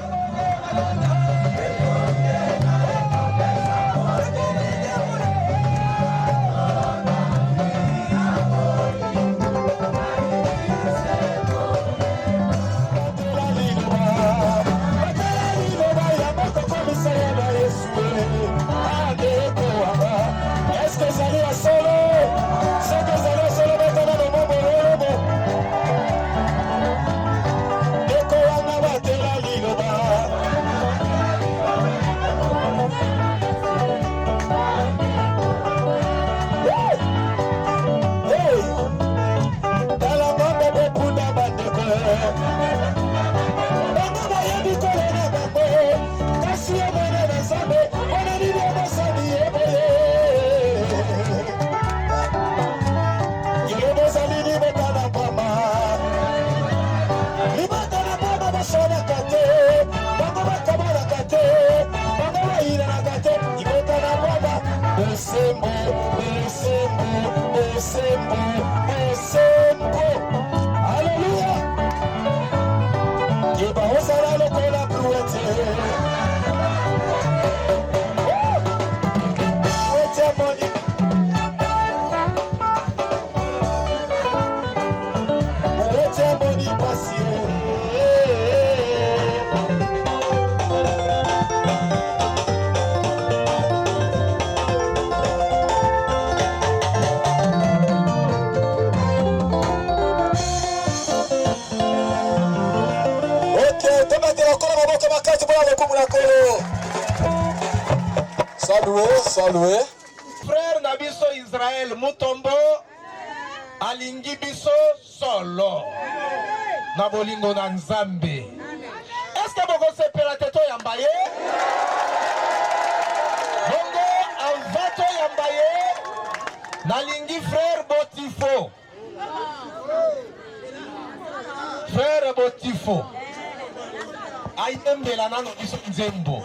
Salué. Frère Nabiso Israël Mutombo alingi biso solo na bolingo na Nzambe. Est-ce que boko sepela teto yambaye? Bongo avato yambaye nalingi frère Botifo. Frère Botifo ayembela nano biso Nzembo.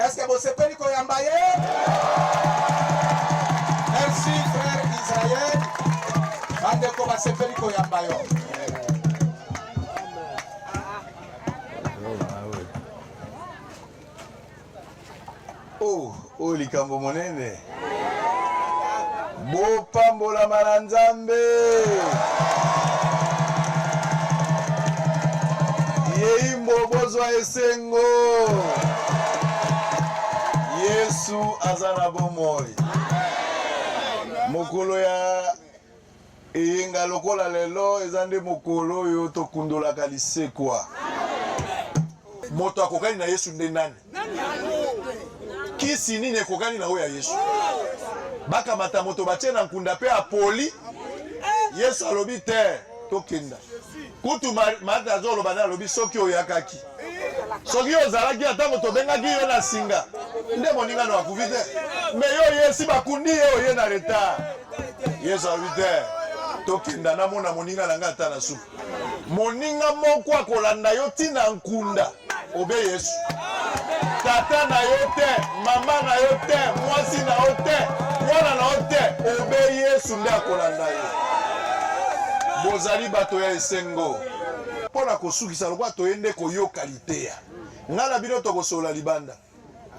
Est-ce que vous savez qu'on y a merci frère Israël. Bandeko va se faire qu'on y a Oh likambo monene. Bopambola Nzambe. Yeimbo bozwa esengo. Yesu azana bomoi. Mokolo ya eyenga lokola lelo ezande mokolo yo tokundola kalise kwa. Moto akokani na Yesu nde nani? Kisi nini ekokani na oya Yesu? Baka mata moto batie na nkunda pe apoli. Yesu alobi te tokenda. Kutu mata zolo bana alobi soki oyakaki. Soki ozalaki ata moto bengaki yo na singa. Nde moninga no akuvite. Me yo Yesu bakundi yo ye na retard. Yesu alobi te tokenda na mona moninga nanga ata na suku. Moninga moko akolanda yo tina nkunda. Obe Yesu. tata na yo te, mama na yo te, mwasi na yo te, mwana na yo te, obei Yesu nde akolanda yo. Bozali bato ya esengo. Pona kosukisa lokwa toyende koyoka liteya. Ngana bino tokosola libanda.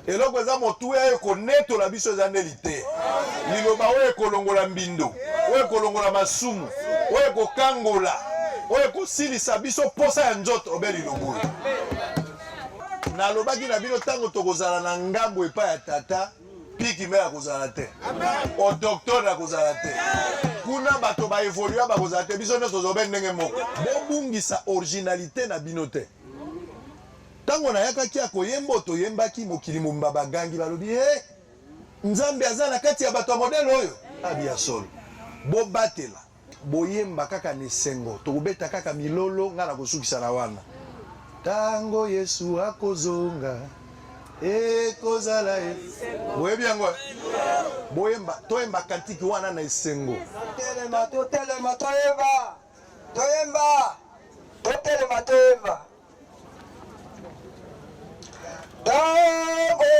Eloko eza motu ya ekonetola biso eza nde liteya. Liloba oyo ekolongola mbindo, oyo ekolongola masumu, oyo ekokangola, oyo ekosilisa biso posa ya nzoto obeli lobola. Nalobaki na bino tango tokozala na ngambo epai ya tata, piki me akozala te. O docteur akozala te. Kuna bato ba evolua bakozala te, biso nyonso tozobe ndenge moko. Bobungisa originalité na bino te. Tango nayakaki ya koyemba toyembaki mokili mumba bagangi balobi Nzambe aza na kati ya bato ya modele oyo abia solo. Bobatela boyemba kaka nesengo tokobeta kaka milolo nga na kosukisa na wana. Tango Yesu akozonga ekozala boyebi yango boyemba toyemba kantiki wana na esengo. Totelema toyemba Tango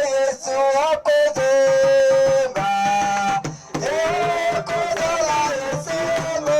Yesu akozonga ekozala esengo.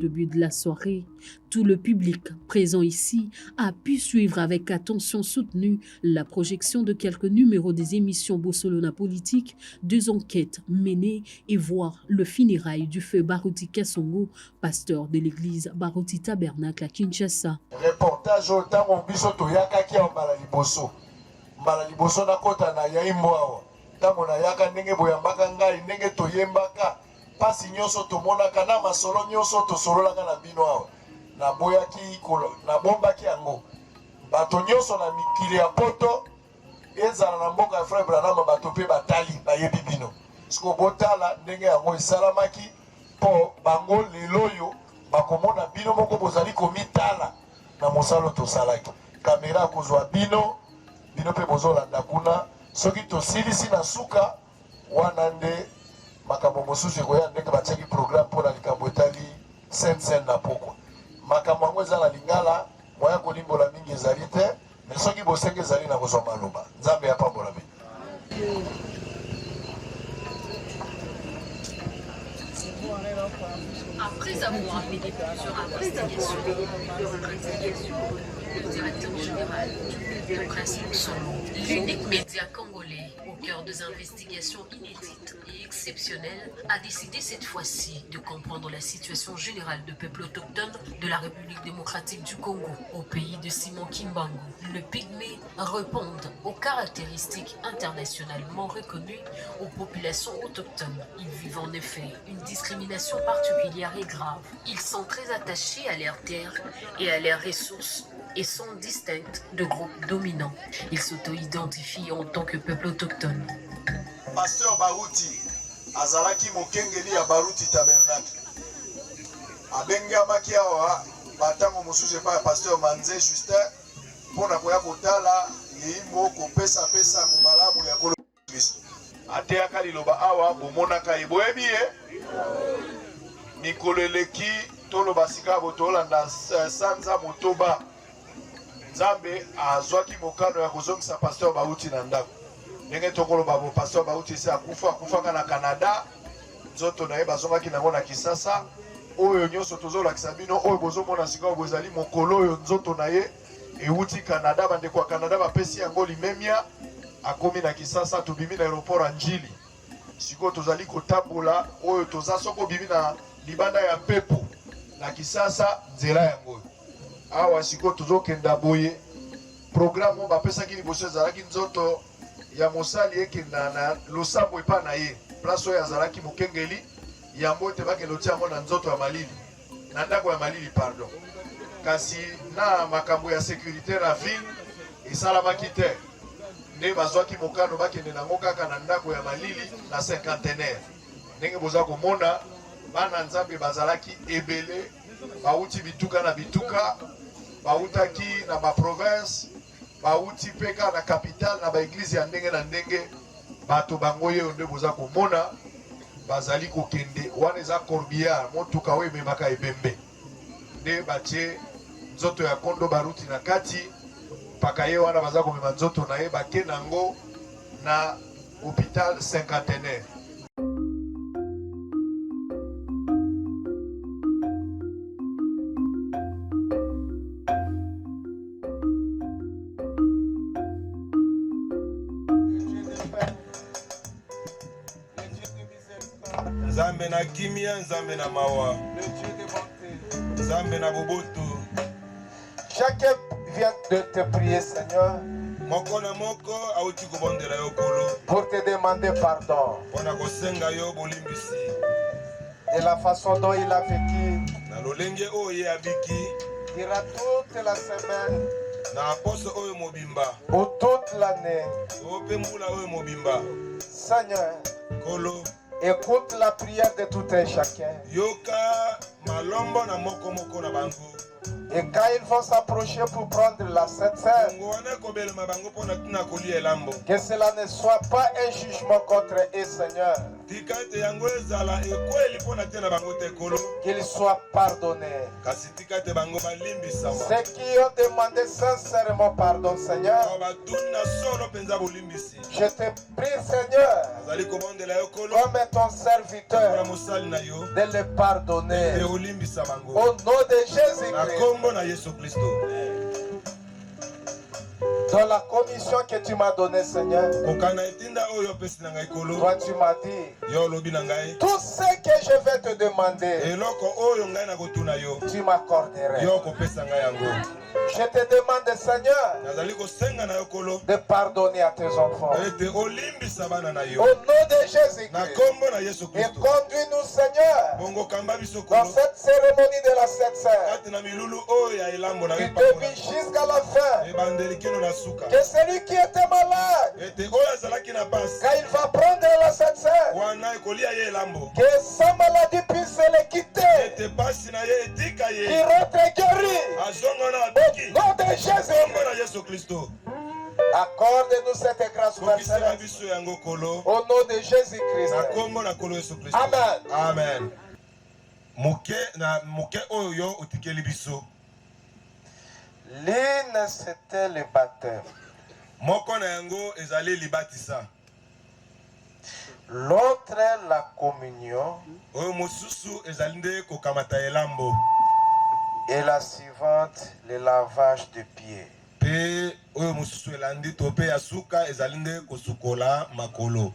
Début de la soirée, tout le public présent ici a pu suivre avec attention soutenue la projection de quelques numéros des émissions Bossolona Politique, deux enquêtes menées et voir le funérail du feu Baruti Kasongo, pasteur de l'église Baruti Tabernacle à Kinshasa. Reportage au temps où Bisoto Yakaki en Malaliboso. Malaliboso na kota na yaimbo. Tango na yaka ndenge boyambaka ngai ndenge toyembaka. Pasi nyonso tomonaka na masolo nyonso tosololaka na bino awa na boyaki na bombaki yango bato nyonso na mikili ya poto ezala na mboka ya Frère Branham bato pe batali bayebi bino siko botala ndenge yango esalamaki po bango leloyo bakomona bino moko bozali komitala na mosalo tosalaki kamera kozwa bino pe bozolanda kuna soki tosilisi na suka wana nde makambo mosusu ekoya ndenge batiaki programme mpona likambo etali sen na pokwa makambo yango eza na lingala moya kolimbola mingi ezali te me soki bosenga ezali na kozwa maloba nzambe apambola bino. Après avoir mené plusieurs investigations, le directeur général du démocratie Solo, l'unique média congolais au cœur des investigations inédites et exceptionnelles, a décidé cette fois-ci de comprendre la situation générale du peuple autochtone de la République démocratique du Congo. Au pays de Simon Kimbangu, le pygmée répondent aux caractéristiques internationalement reconnues aux populations autochtones. Ils vivent en effet une discrimination particulière et grave. Ils sont très attachés à leur terre et à leurs ressources et sont distincts de groupes dominants. Ils s'auto-identifient en tant que peuple autochtone. Pasteur Baruti, azalaki mokengeli ya Baruti Tabernacle. Abengamaki awa batango mosusu pa Pasteur Manze Justin pona koya kotala yimbo kopesa pesa ngumalamu ya kolo Kristo. Ateaka liloba awa bomonaka eboyebi mikolo eleki toloba sika botolanda sanza motoba. Nzambe azwaki mokano ya kozongisa Pasteur Baruti na ndako. Ndenge tokoloba bo Pasteur Baruti se akufaka na Canada. Nzoto na ye bazongaki nango na Kisasa. Oyo nyonso tozolakisa bino oyo bozomona sika bozali mokolo oyo nzoto na ye euti Canada, bandeko ya Canada bapesi yango limemia akomi na Kisasa. Tobimi na aéroport ya Njili. Siko tozali kotambola oyo toza soko bimi na libanda ya mpepo na Kisasa nzela yango. Awa siko tozokenda boye programme bapesaki liboso ezalaki nzoto ya mosali ekenda na losambo epa na ye place oyo azalaki mokengeli yambo ete bakende otia yango na nzoto ya malili na ndako ya malili pardon. Kasi na makambo ya sécurité na ville esalamaki te nde bazwaki mokano bakende nango kaka na ndako ya malili na cinquantenaire. Ndenge boza komona bana nzambe bazalaki ebele bauti bituka na bituka bautaki na ba province bauti peka na capitale na ba église ya ndenge na ndenge bato bango ye nde boza komona bazali kokende wana eza corbillard motuka oyo ememaka ebembe nde batie nzoto ya kondo Baruti na kati mpaka ye wana baza komema nzoto na ye bake nango na hôpital cinquantenaire. Nzambe na kimia, Nzambe na mawa, Nzambe na boboto. Chacun vient de te prier, Seigneur, Moko na moko auti kobondela yo kolo. pour te demander pardon Pona kosenga yo bolimbisi. de la façon dont il a vécu Na lolenge oye abiki. durant toute la semaine Na poso oyo mobimba. ou toute l'année. Ope mbula oyo mobimba. Seigneur, Kolo. écoute la prière de tout un chacun. Yoka malombo na moko moko na bango. Et quand ils vont s'approcher pour prendre la Sainte Seine, que cela ne soit pas un jugement contre eux, Seigneur. Qu'ils soient pardonnés. Ceux qui ont demandé sincèrement pardon, Seigneur, je te prie, Seigneur, comme ton serviteur, de les pardonner. Au nom de Jésus-Christ. Dans la commission que tu m'as donnée, Seigneur, toi tu m'as dit, tout ce que je vais te demander, tu m'accorderais. Je te demande, Seigneur, de pardonner à tes enfants. Au nom de Jésus-Christ. Et conduis-nous, Seigneur, dans cette cérémonie de la Sainte Seine. Du début jusqu'à la fin. Que celui qui était malade, quand il va prendre la Sainte Seine, que sa maladie puisse le quitter. Qu'il rentre guéri. Au nom de Jésus. Accorde-nous cette grâce, au nom de Jésus-Christ. Amen. Amen. L'une, c'était le baptême. L'autre, la communion. Et la suivante, le lavage de pieds. Pe oyo mususu elandi to pe asuka ezalinde kosukola makolo.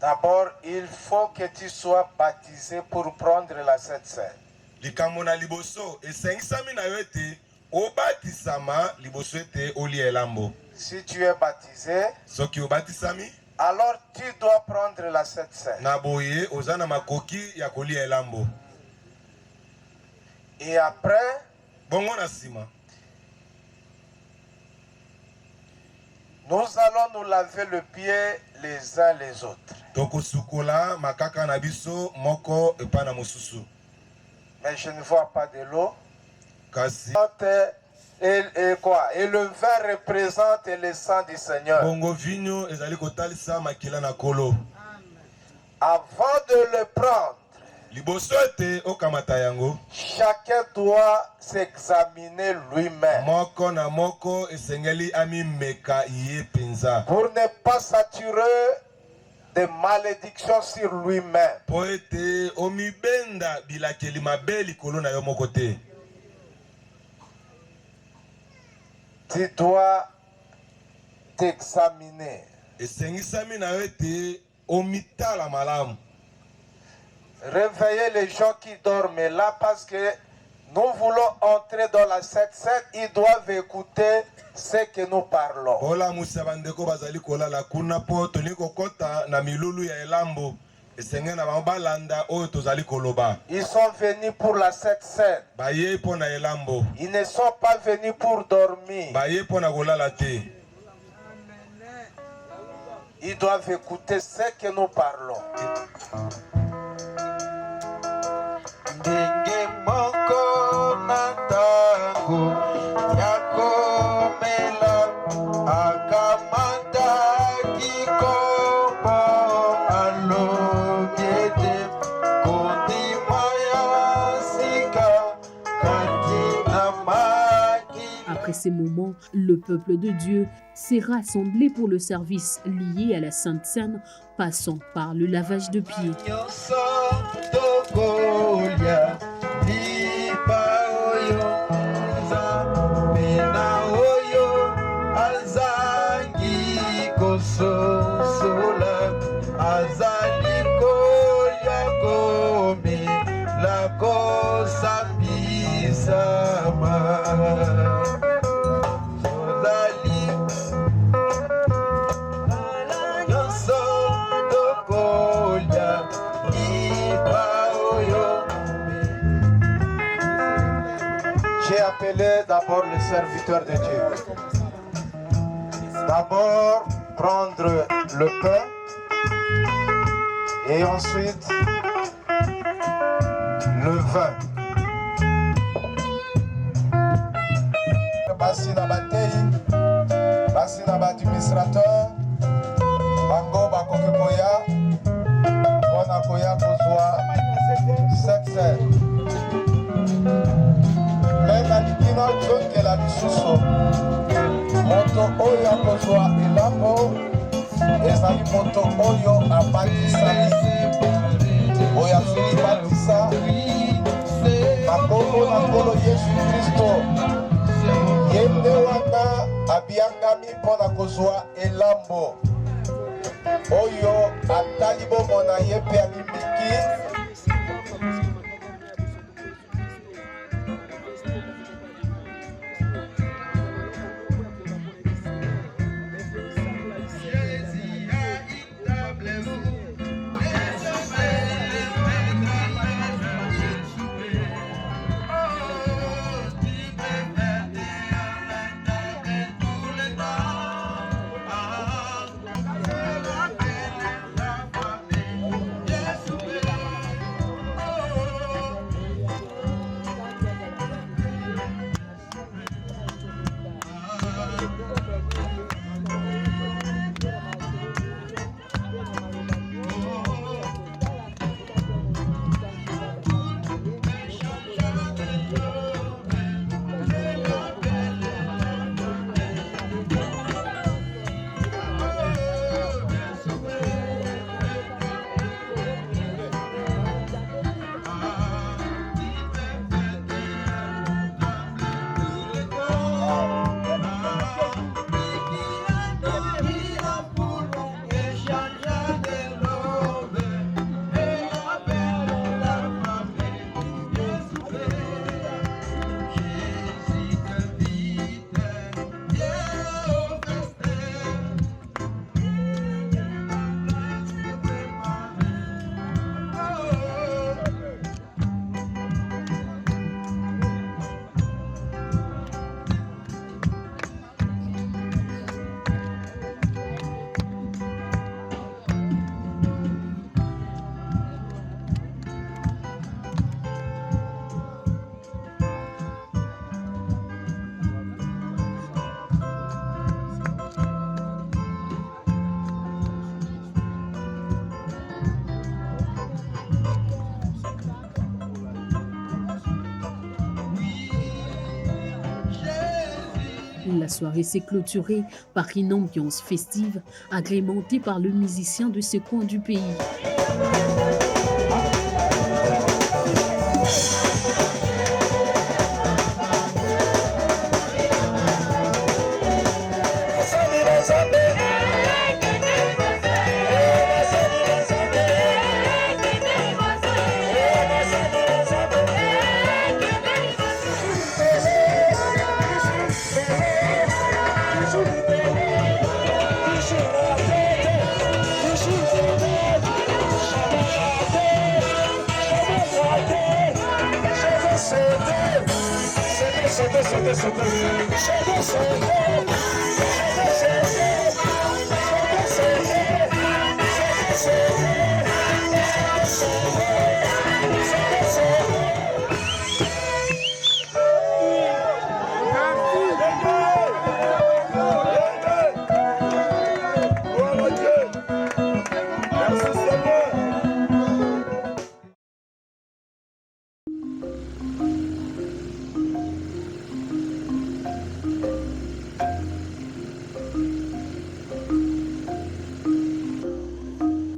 D'abord, il faut que tu sois baptisé pour prendre la Sainte Seine. Likambo na liboso esengisami na yo ete obatisama liboso ete olia elambo. Si tu es baptisé, soki obatisami, alors tu dois prendre la Sainte Seine. Na boye ozana makoki ya kolia elambo. Et après, bongo na sima, nous allons nous laver le pied les uns les autres. Tokosukola makaka na biso moko epa na mosusu. Mais je ne vois pas de l'eau. Kasi et quoi? Et le vin représente le sang du Seigneur. Bongo vinyo ezali kotalisa makila na kolo. Avant de le prendre, liboso ete okamata yango, chacun doit s'examiner lui-même. Moko na moko esengeli ami meka iye penza. Pour ne pas saturer de malédiction sur lui-même. Po ete omibenda bilakeli mabe likolo na yo moko te. Tu dois t'examiner. Esengisami na yo ete omitala malamu. Réveillez les gens qui dorment là parce que nous voulons entrer dans la Sainte Seine. Ils doivent écouter ce que nous parlons. Ola musabandeko bazali kolala kuna po toliko kota na milulu ya elambo. Esenge na balanda oyo tozali koloba. Ils sont venus pour la Sainte Seine. Baye po na elambo. Ils ne sont pas venus pour dormir. Baye po na kolala te. Ils doivent écouter ce que nous parlons. Ndenge moko natango yakomela akamata kikopo alobiete kondima ya sika katina maki. Après ces moments, le peuple de Dieu s'est rassemblé pour le service lié à la Sainte Seine, passant par le lavage de pieds. J'ai appelé d'abord le serviteur de Dieu. D'abord prendre le pain et ensuite le vin. Basi na batei, basi na administrateur, bango bakoke koya, wana koya kozwa sekse. Mena likino tongela lisusu, moto oyo akozwa elambo, ezali moto oyo abatisami, oyo afili batisa, bakombo na nkolo Yesu Kristo. Yende wana abiangami mpona kozwa elambo oyo atali bomona ye mpe abimiki. La soirée s'est clôturée par une ambiance festive, agrémentée par le musicien de ce coin du pays.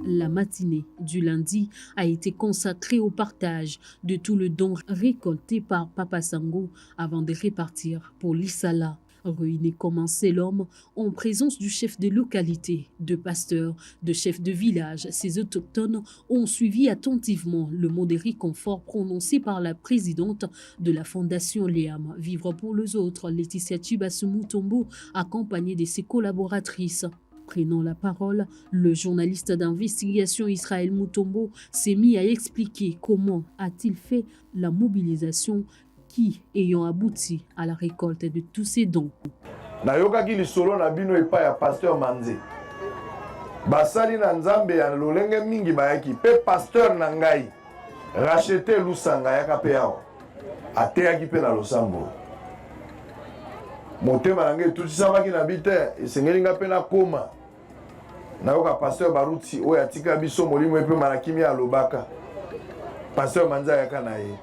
La matinée du lundi a été consacrée au partage de tout le don récolté par Papa Sango avant de répartir pour l'Issala. Réunis comme un seul homme, en présence du chef de localité, de pasteurs, de chefs de village, ces autochtones ont suivi attentivement le mot de réconfort prononcé par la présidente de la fondation Liam Vivre pour les autres, Laetitia Chibasu Mutombo, accompagnée de ses collaboratrices. Prenant la parole, le journaliste d'investigation Israël Mutombo s'est mis à expliquer comment a-t-il fait la mobilisation qui ayant abouti à la récolte de tous ces dons. Nayokaki lisolo na bino epa ya pasteur Manze. Basali na nzambe ya lolenge mingi bayaki pe pasteur na ngai rachete lusanga yaka pe awa ateyaki pe na losambo. Motema na ngai tutisamaki na bite esengeli nga pe na koma. Nayoka pasteur Baruti oyo atika biso molimo epe manakimi alobaka. Pasteur Manza yaka na ye.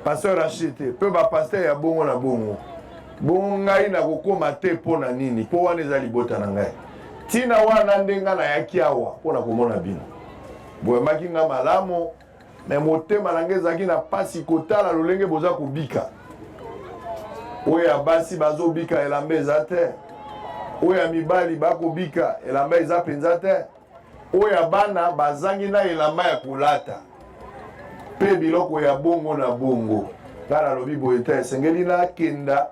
Pasteur Rachete pe ba pasteur ya bongo na bongo. Bongo ngai na kokoma te po na nini po wana eza libota na ngai. Tina wana ndenga na yaki awa po na komona bino. Boyemaki nga malamu me motema na ngai ezalaki na pasi kotala lolenge boza kobika. Oya basi bazobika elamba eza te. Oya mibali bakobika elamba eza penza te. Oya bana bazangi na elamba ya kolata. Pe biloko ya bongo na bongo. Kala lobi boye te esengeli na kenda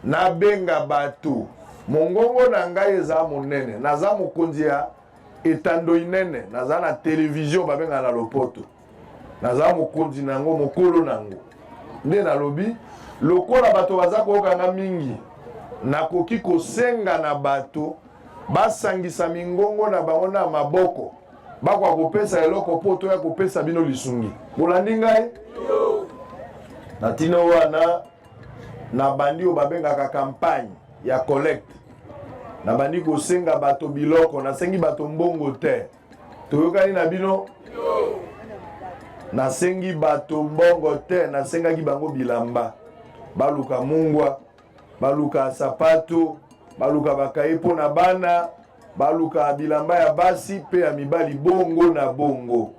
na benga bato. Mongongo na ngai eza monene. Naza mokonzi ya etando inene. Naza na television babenga na lopoto. Naza mokonzi nango mokolo nango. Nde na lobi lokola bato baza kokanga mingi nakoki kosenga na bato basangisa mingongo na bango na maboko bakwa kopesa eloko poto ya kopesa bino lisungi bolandi ngai na tino wana na bandi o babengaka campagne ya collecte na bandi kosenga bato biloko nasengi bato mbongo te toyokani na bino nasengi bato mbongo te nasengaki bango bilamba baluka mungwa baluka sapato baluka bakaye po na bana baluka bilamba ya basi pe ya mibali bongo na bongo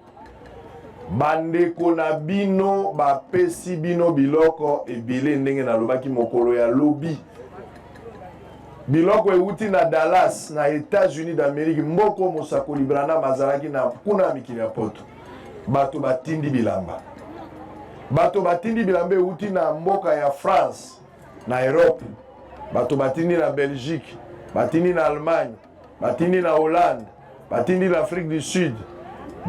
bandeko na bino bapesi bino biloko ebele ndenge nalobaki mokolo ya lobi biloko euti na Dallas na États-Unis d'Amérique mboko mosakoli Branham azalaki na kuna mikili ya poto bato batindi bilamba bato batindi bilamba euti na mboka ya France na Europe bato batindi na Belgique batindi na Allemagne batindi na Hollande batindi na Afrique du Sud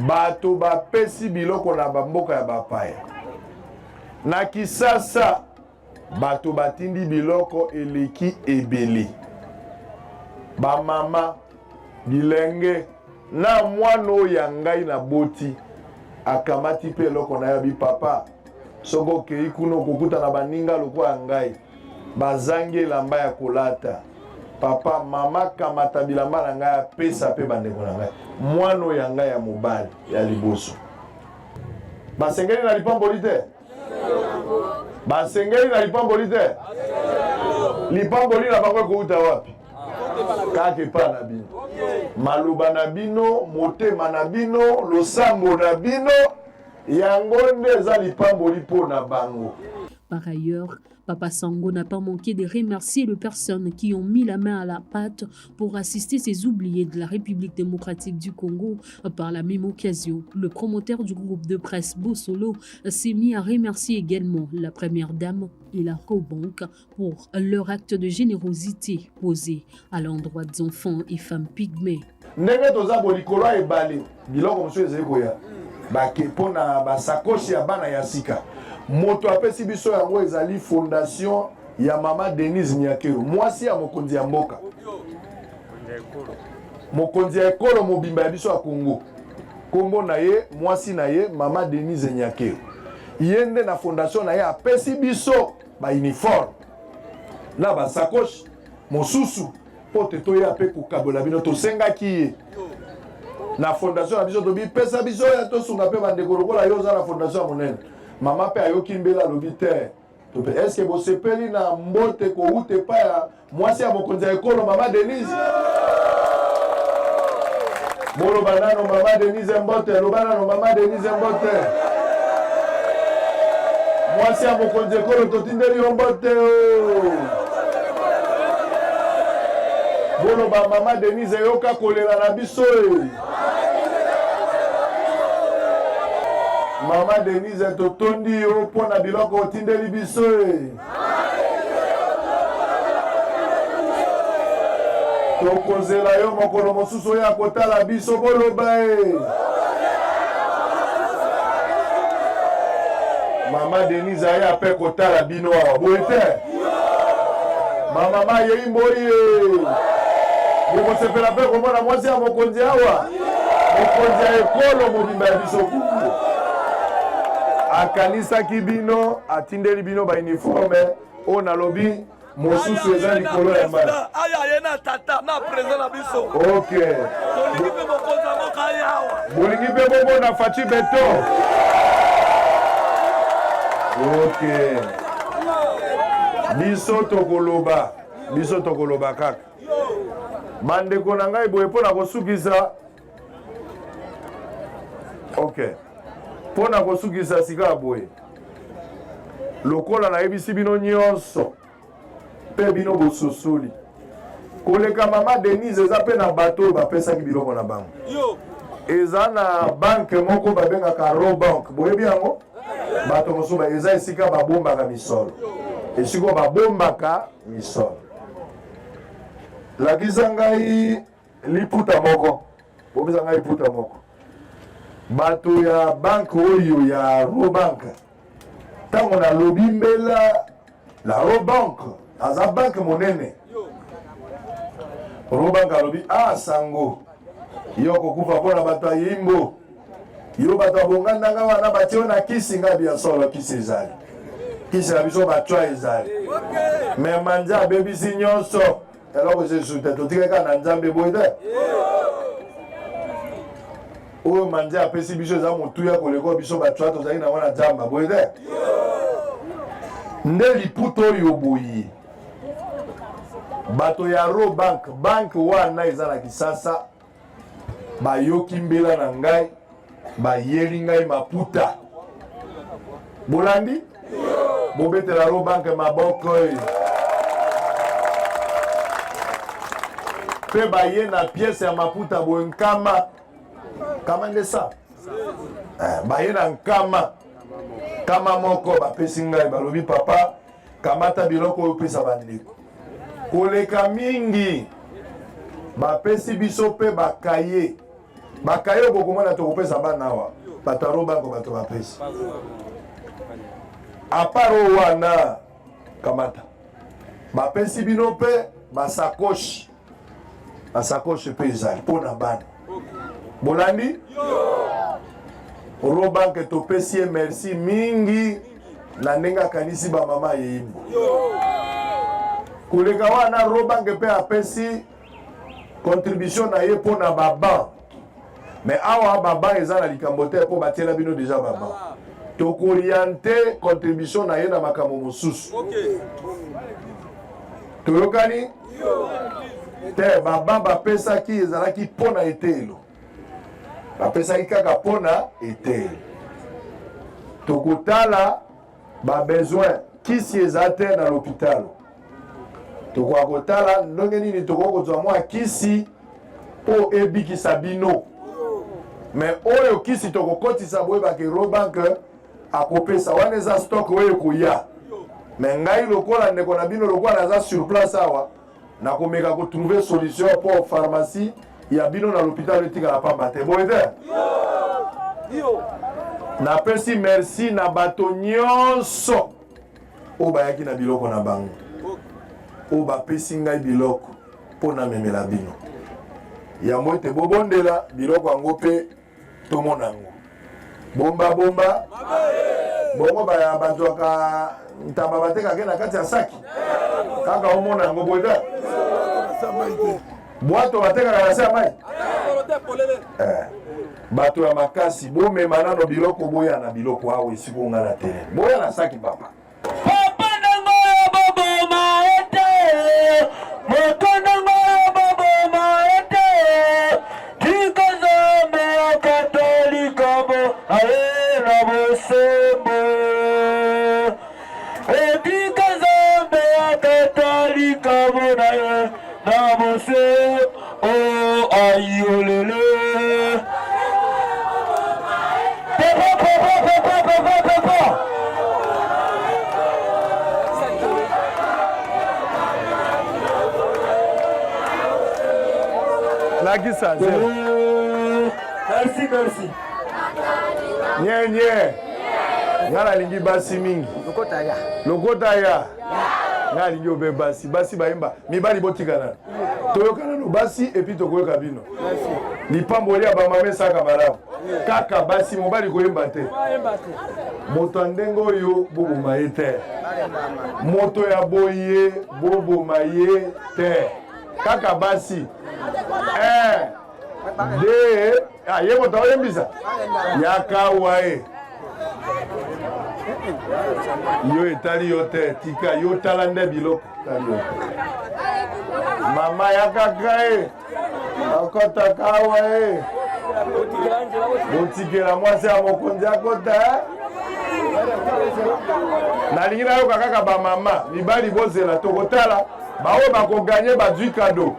bato bapesi biloko na bamboka ya bapaya na Kisasa bato batindi biloko eleki ebele bamama bilenge na mwano ya ngai na boti akamati pe eloko na yabi papa soko kei kuno kokuta na baninga lokwa ngai bazangi elamba ya kolata papa mama kamata bilamba na ngai apesa pe bandeko na ngai mwano ya ngai ya mobali ya liboso basengeli na lipamboli te basengeli na lipamboli te lipamboli na bango ekouta wapi kaka epa na bino maloba na bino motema na bino losambo na bino yango nde eza lipamboli mpo na bango. Par ailleurs, Papa Sango n'a pas manqué de remercier les personnes qui ont mis la main à la pâte pour assister ces oubliés de la République démocratique du Congo. Par la même occasion, le promoteur du groupe de presse Bosolo s'est mis à remercier également la première dame et la Cobank pour leur acte de générosité posé à l'endroit des enfants et femmes pygmées. Ndenge toza bolikolo ebale biloko monsieur ezekoya bakepona basakoshi ya bana ya sika moto apesi biso yango ezali fondation ya mama Denise Nyakero mwasi ya mokonzi ya mboka mokonzi ya ekolo mobimba ya biso ya Congo kombo na ye mwasi na ye mama Denise Nyakero yende na fondation na ye apesi biso ba uniforme na basakoshi mosusu po te toya pe kokabola bino tosengaki ye na fondation na biso tobi pesa biso ya tosunga pe bandeko lokola yo za na fondation ya monene mama pe ayoki mbela lobi te est-ce que bosepeli na mbote koute pa ya mwasi ya mokonzi ya ekolo mama Denise boloba nano mama Denise mbote loba nano mama Denise mbote mwasi ya mokonzi ya ekolo totindeli yo mbote boloba mama Denise yoka kolela na biso Mama Denise totondi yo pona biloko otindeli biso tokozela yo mokolo mosusu ya kotala biso boloba Mama Denise aya ape kotala bino awa boye te mama yei mbori bokosepela mpe komona mwasi ya mokonzi awa mokonzi ya ekolo mobimba ya biso kuku akanisaki bino atindeli bino ba uniforme o nalobi mosusu eza likolo ya mai aya ye na tata na président na biso okay bolingi mpe mokonzi ya mboka yawa bolingi mpe bomona Faci Beton okay biso tokoloba kaka bandeko na ngai boye mpona kosukisa okay mpona kosukisa sika boye lokola nayebisi bino nyonso mpe bino bososoli koleka mama Denise eza mpe na bato oyo bapesaki biloko na bango eza na banke moko babengaka Robank boyebi yango bato mosusu eza esika babombaka misolo esika babombaka misolo lakisa ngai liputa moko bobisa ngai liputa moko bato ya banke oyo ya Robank ntango nalobi mbela la Robank aza banke monene Robank alobi Sango yo kokufa mpona bato ya yimbo yo bato abongandanga wana batie na kisi ngai bia solo kisi ezali kisi na biso batwa ezali me manja abebisi nyonso eloko jesu te totikaka na nzambe boye te oyo manja apesi biso eza motuya koleka biso batwa tozali nango na nzamba boye te nde liputa oyo boye bato ya Robank banke wana eza na Kisasa bayoki mbela na ngai bayeli ngai maputa bolandi bobetela Robank maboko mpe baye na piese ya maputa boye nkama nde sa baye na nkama moko bapesi ngai balobi papa kamata biloko oyo pesa bandeko koleka mingi bapesi biso mpe bakaye oyo bokomona tokopesa bana awa bato ya Robank bato bapesi apart oyo wana kamata bapesi bino mpe basakoshi mpe ezali mpo na bana bolandi Robank topesi ye merci mingi na ndenge akanisi bamama yeyimbo koleka wana Robank mpe apesi contribution na ye mpo na baban mais awa baban eza na likambo te mpo batiela bino deja baban tokoriente contribution na ye na makambo mosusu toyokani te baba bapesaki ezalaki mpona etelo bapesaki kaka mpona etelo tokotala babesoin kisi eza te na l'hôpital tokoka kotala ndenge nini tokoki kozwa mwa kisi mpo ebikisa bino me oyo kisi tokokotisa boyebaka Robank akopesa wana eza stock oyo ekoya me ngai lokola ndeko na bino lokola naza sur place awa nakomeka kotrouve solution mpo pharmacie ya bino na l'hôpital etikala pamba te boye te napesi merci na bato nyonso oyo bayaki na biloko na bango oyo bapesi ngai biloko mpo namemela bino yango ete bobondela biloko yango mpe tomona yango bomba bongo bazwaka ntamba batekake na kati ya saki kaka omona yango boye te bwato batekaka na se ya mai bato ya makasi bomema nano biloko boya na biloko awa esika onga na terrain boya na saki papa papa nango ya boboma ete moto nango ya boboma ete tikozombe ya katolika bo aye na bosembo tikozombe ya katolika bo naye na bose o ayolele Merci. Nye. Ngala lingi basi mingi. Lokota ya. Ngala lingi obe basi. Basi baimba. Mibali botikana. Toyokana no basi et puis tokoyoka bino. Lipamboli ya bamame saka malamu. Kaka basi mobali koyemba te. Moto ndengo yo bobo maete. Moto ya boye bobo maye te. Kaka basi. Ye moto oyembisa. Yaka wae. Yo etali yo te. Tika yo talande biloko. Mama yakaka e. Akota kawa e. Botikela mwasi ya mokonzi akota. Nalingi nayoka kaka ba mama mibali bozela tokotala baoyo bakoganye bazwi kado.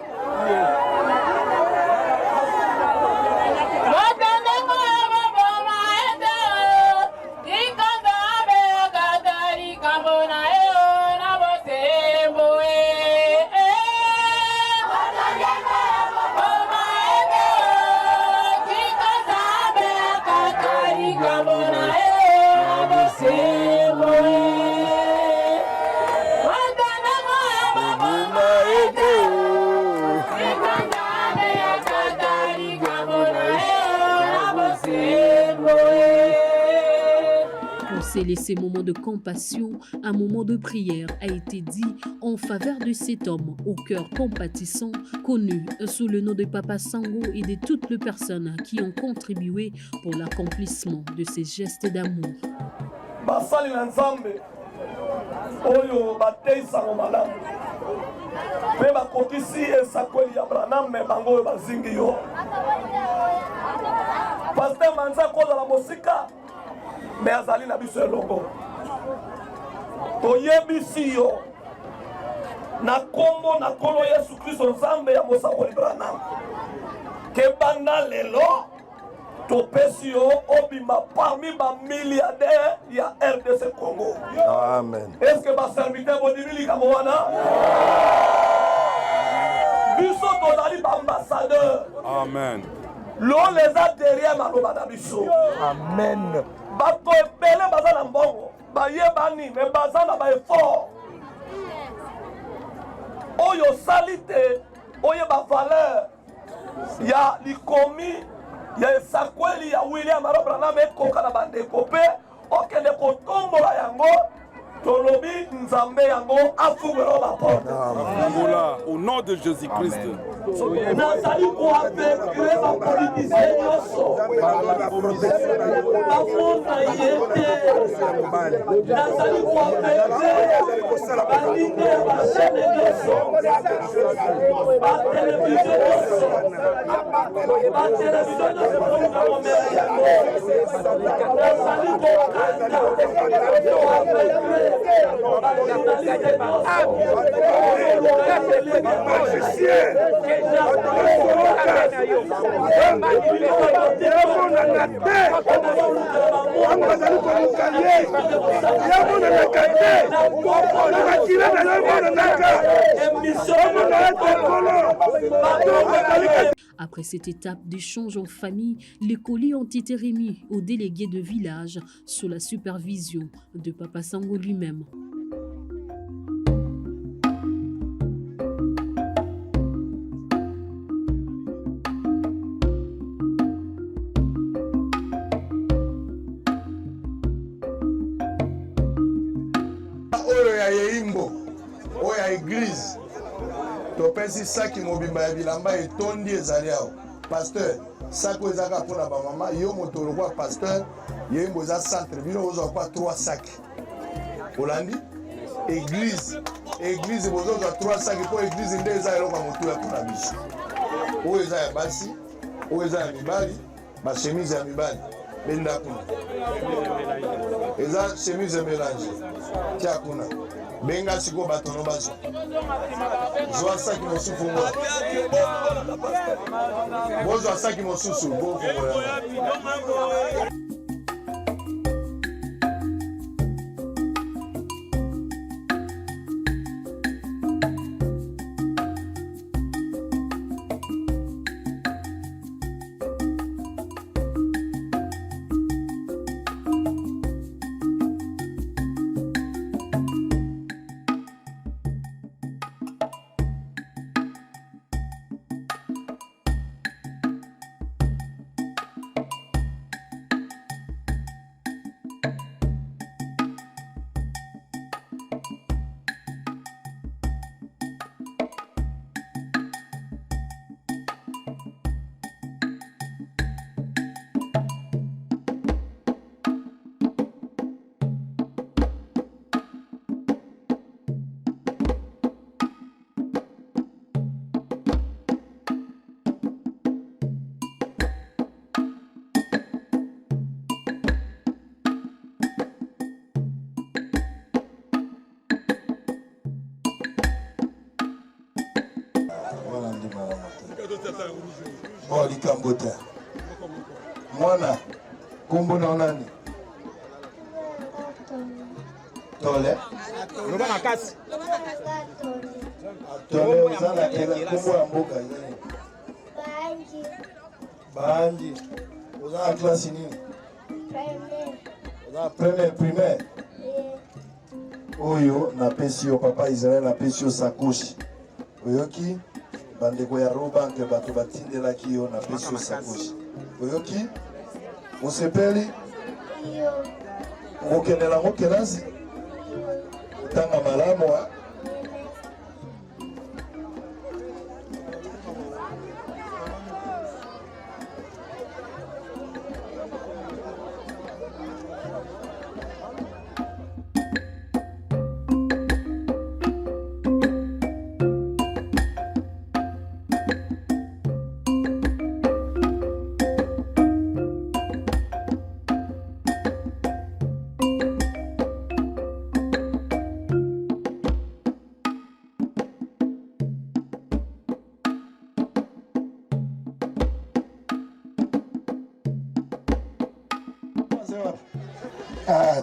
Ces moments de compassion, un moment de prière a été dit en faveur de cet homme au cœur compatissant, connu sous le nom de Papa Sango et de toutes les personnes qui ont contribué pour l'accomplissement de ces gestes d'amour. Basali na Nzambe oyo bateisa ngo malamu pe bakokisi esakweli ya Branham me bango oyo bazingi yo Pasteur Manza kozala mosika me azali na biso elongo toyebisi yo na kombo na kolo Yesu Kristo Nzambe ya mosakoli Branham ke banda lelo topesi yo obima parmi ba milliardaires ya RDC Congo. Amen. Est-ce que ba serviteur bodimili kamo wana? Biso tozali ba ambassadeur. Amen. Lo les a derrière maloba na biso. Amen. Bato ebele baza na mbongo bayebani me baza na ba effort oyo salite oyo ba valeur ya likomi ya esakweli ya William Branham ekoka na bandeko pe okende kotombola yango tolobi nzambe yango afungwela baporte. Au nom de Jésus-Christ. Nazali koapekre bapolitisien nyonso bamona ye te. Nazali koapekre balinge ya bashene nyonso batelevizio nyonso batelevizio nyonso komuka komela yango. Nazali kokanga koapekre bajournaliste Après cette étape d'échange en famille, les colis ont été remis aux délégués de village sous la supervision de Papa Sango lui-même. Oya église topesi saki mobimba ya bilamba etondi ezali awa pasteur sako ezaka mpona bamama yo moto olokwa pasteur yembo eza centre bino ozwa kwa 3 saki olandi église bozozwa 3 saki mpo église nde eza eloko ya motu ya mpona biso oyo eza ya basi oyo eza ya mibali bachemise ya mibali benda kuna eza chemise mélange tia kuna benga siko batono bazo zwa saki mosusu ngo bozwa saki mosusu bo Likambota mwana kombo na nani tole Loba makasi tole uzana kombo ya mboka banji uzana klasi nini uzana primaire oyo na pesi yo papa Israël na pesi yo sakoshi oyoki bandeko ya Robank bato batindelaki yo na pesi yo sakoshi oyoki osepeli okokendela ngo kelasi otanga malamu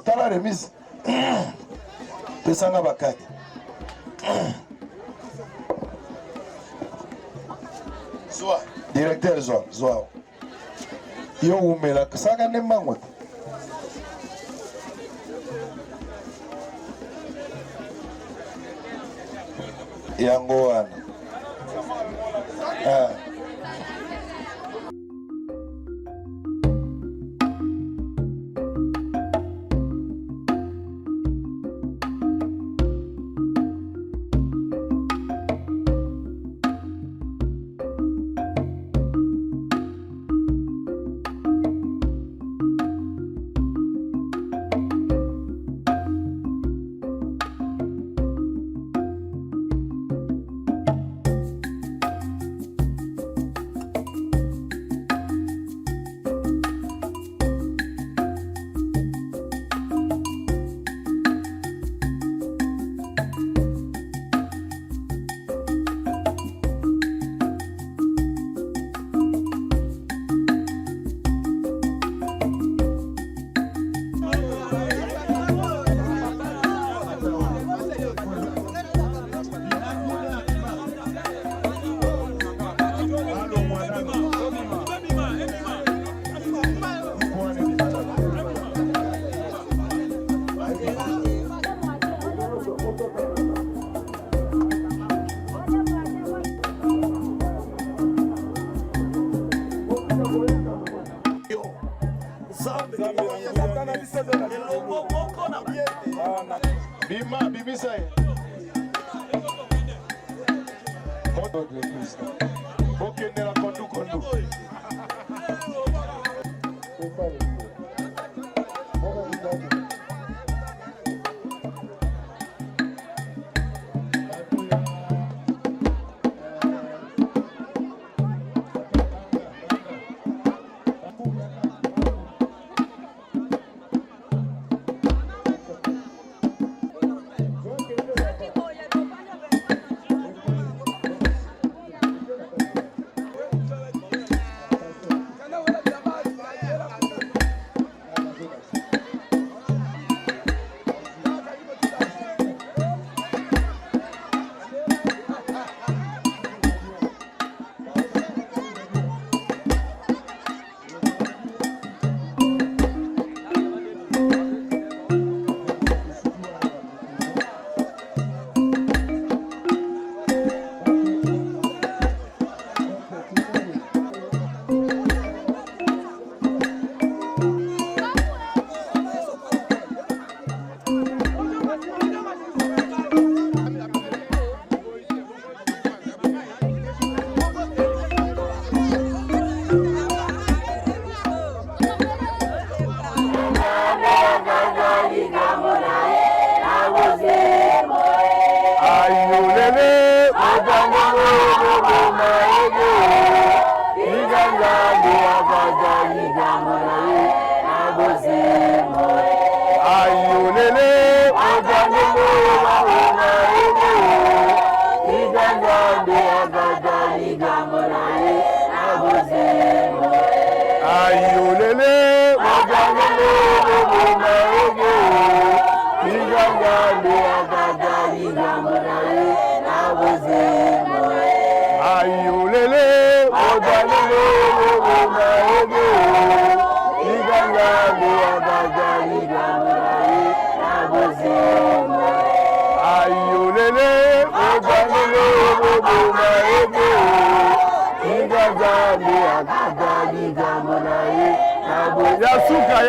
tala remise pesanga bakaki zwa directeur zwa yo umela saka ne mangwa yango wana nzambe elongo moko na bima bimisa ye moto de Kristo bokendela kondu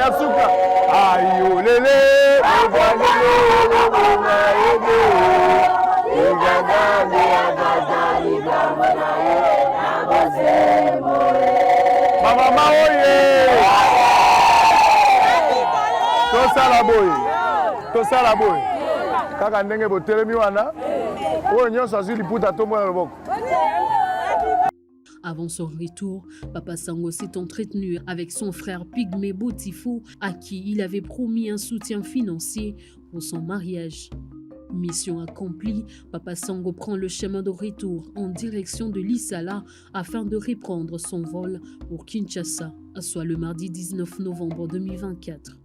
Yasuka ayolele mama oye tosala boye kaka ndenge botelemi wana oyo nyonso azwi liputa tomona loboko. Avant son retour, Papa Sango s'est entretenu avec son frère Pygmée Botifo, à qui il avait promis un soutien financier pour son mariage. Mission accomplie, Papa Sango prend le chemin de retour en direction de Lissala afin de reprendre son vol pour Kinshasa, soit le mardi 19 novembre 2024.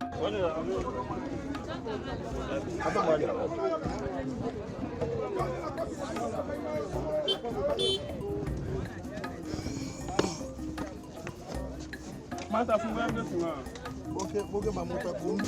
Mata funga ndio sima. Boke mamuta kumi.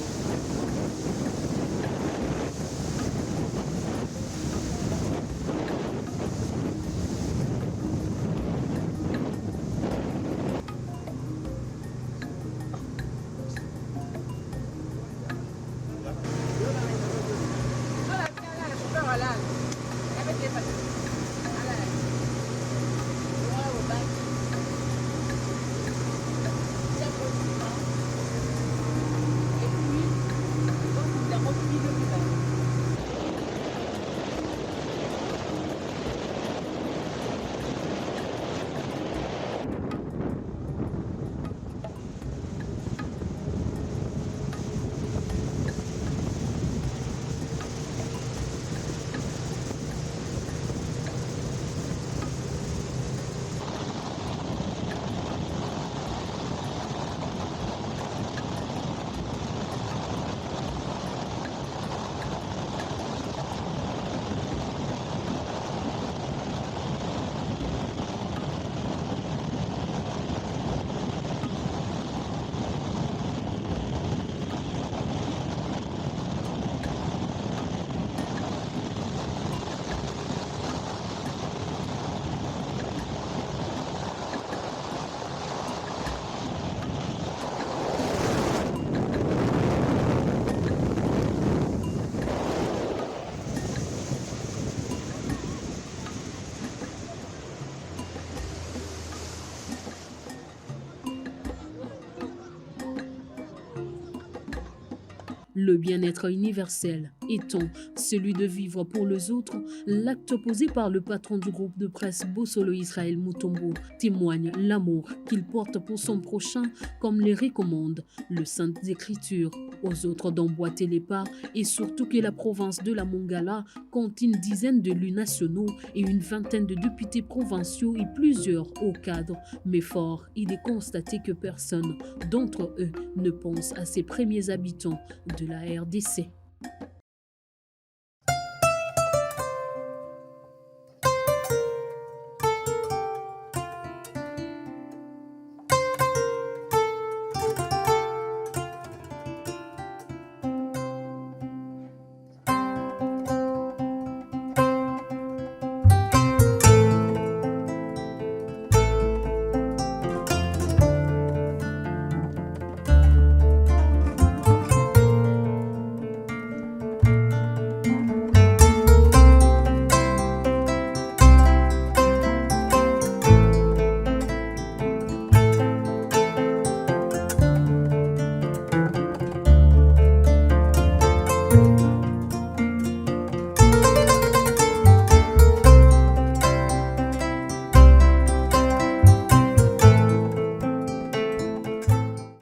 Le bien-être universel étant celui de vivre pour les autres, l'acte posé par le patron du groupe de presse Bosolo Israël Mutombo témoigne l'amour qu'il porte pour son prochain, comme les recommande le Saintes Écritures. Aux autres d'emboîter les pas et surtout que la province de la Mongala compte une dizaine de élus nationaux et une vingtaine de députés provinciaux et plusieurs hauts cadres. Mais fort, il est constaté que personne d'entre eux ne pense à ces premiers habitants de la RDC.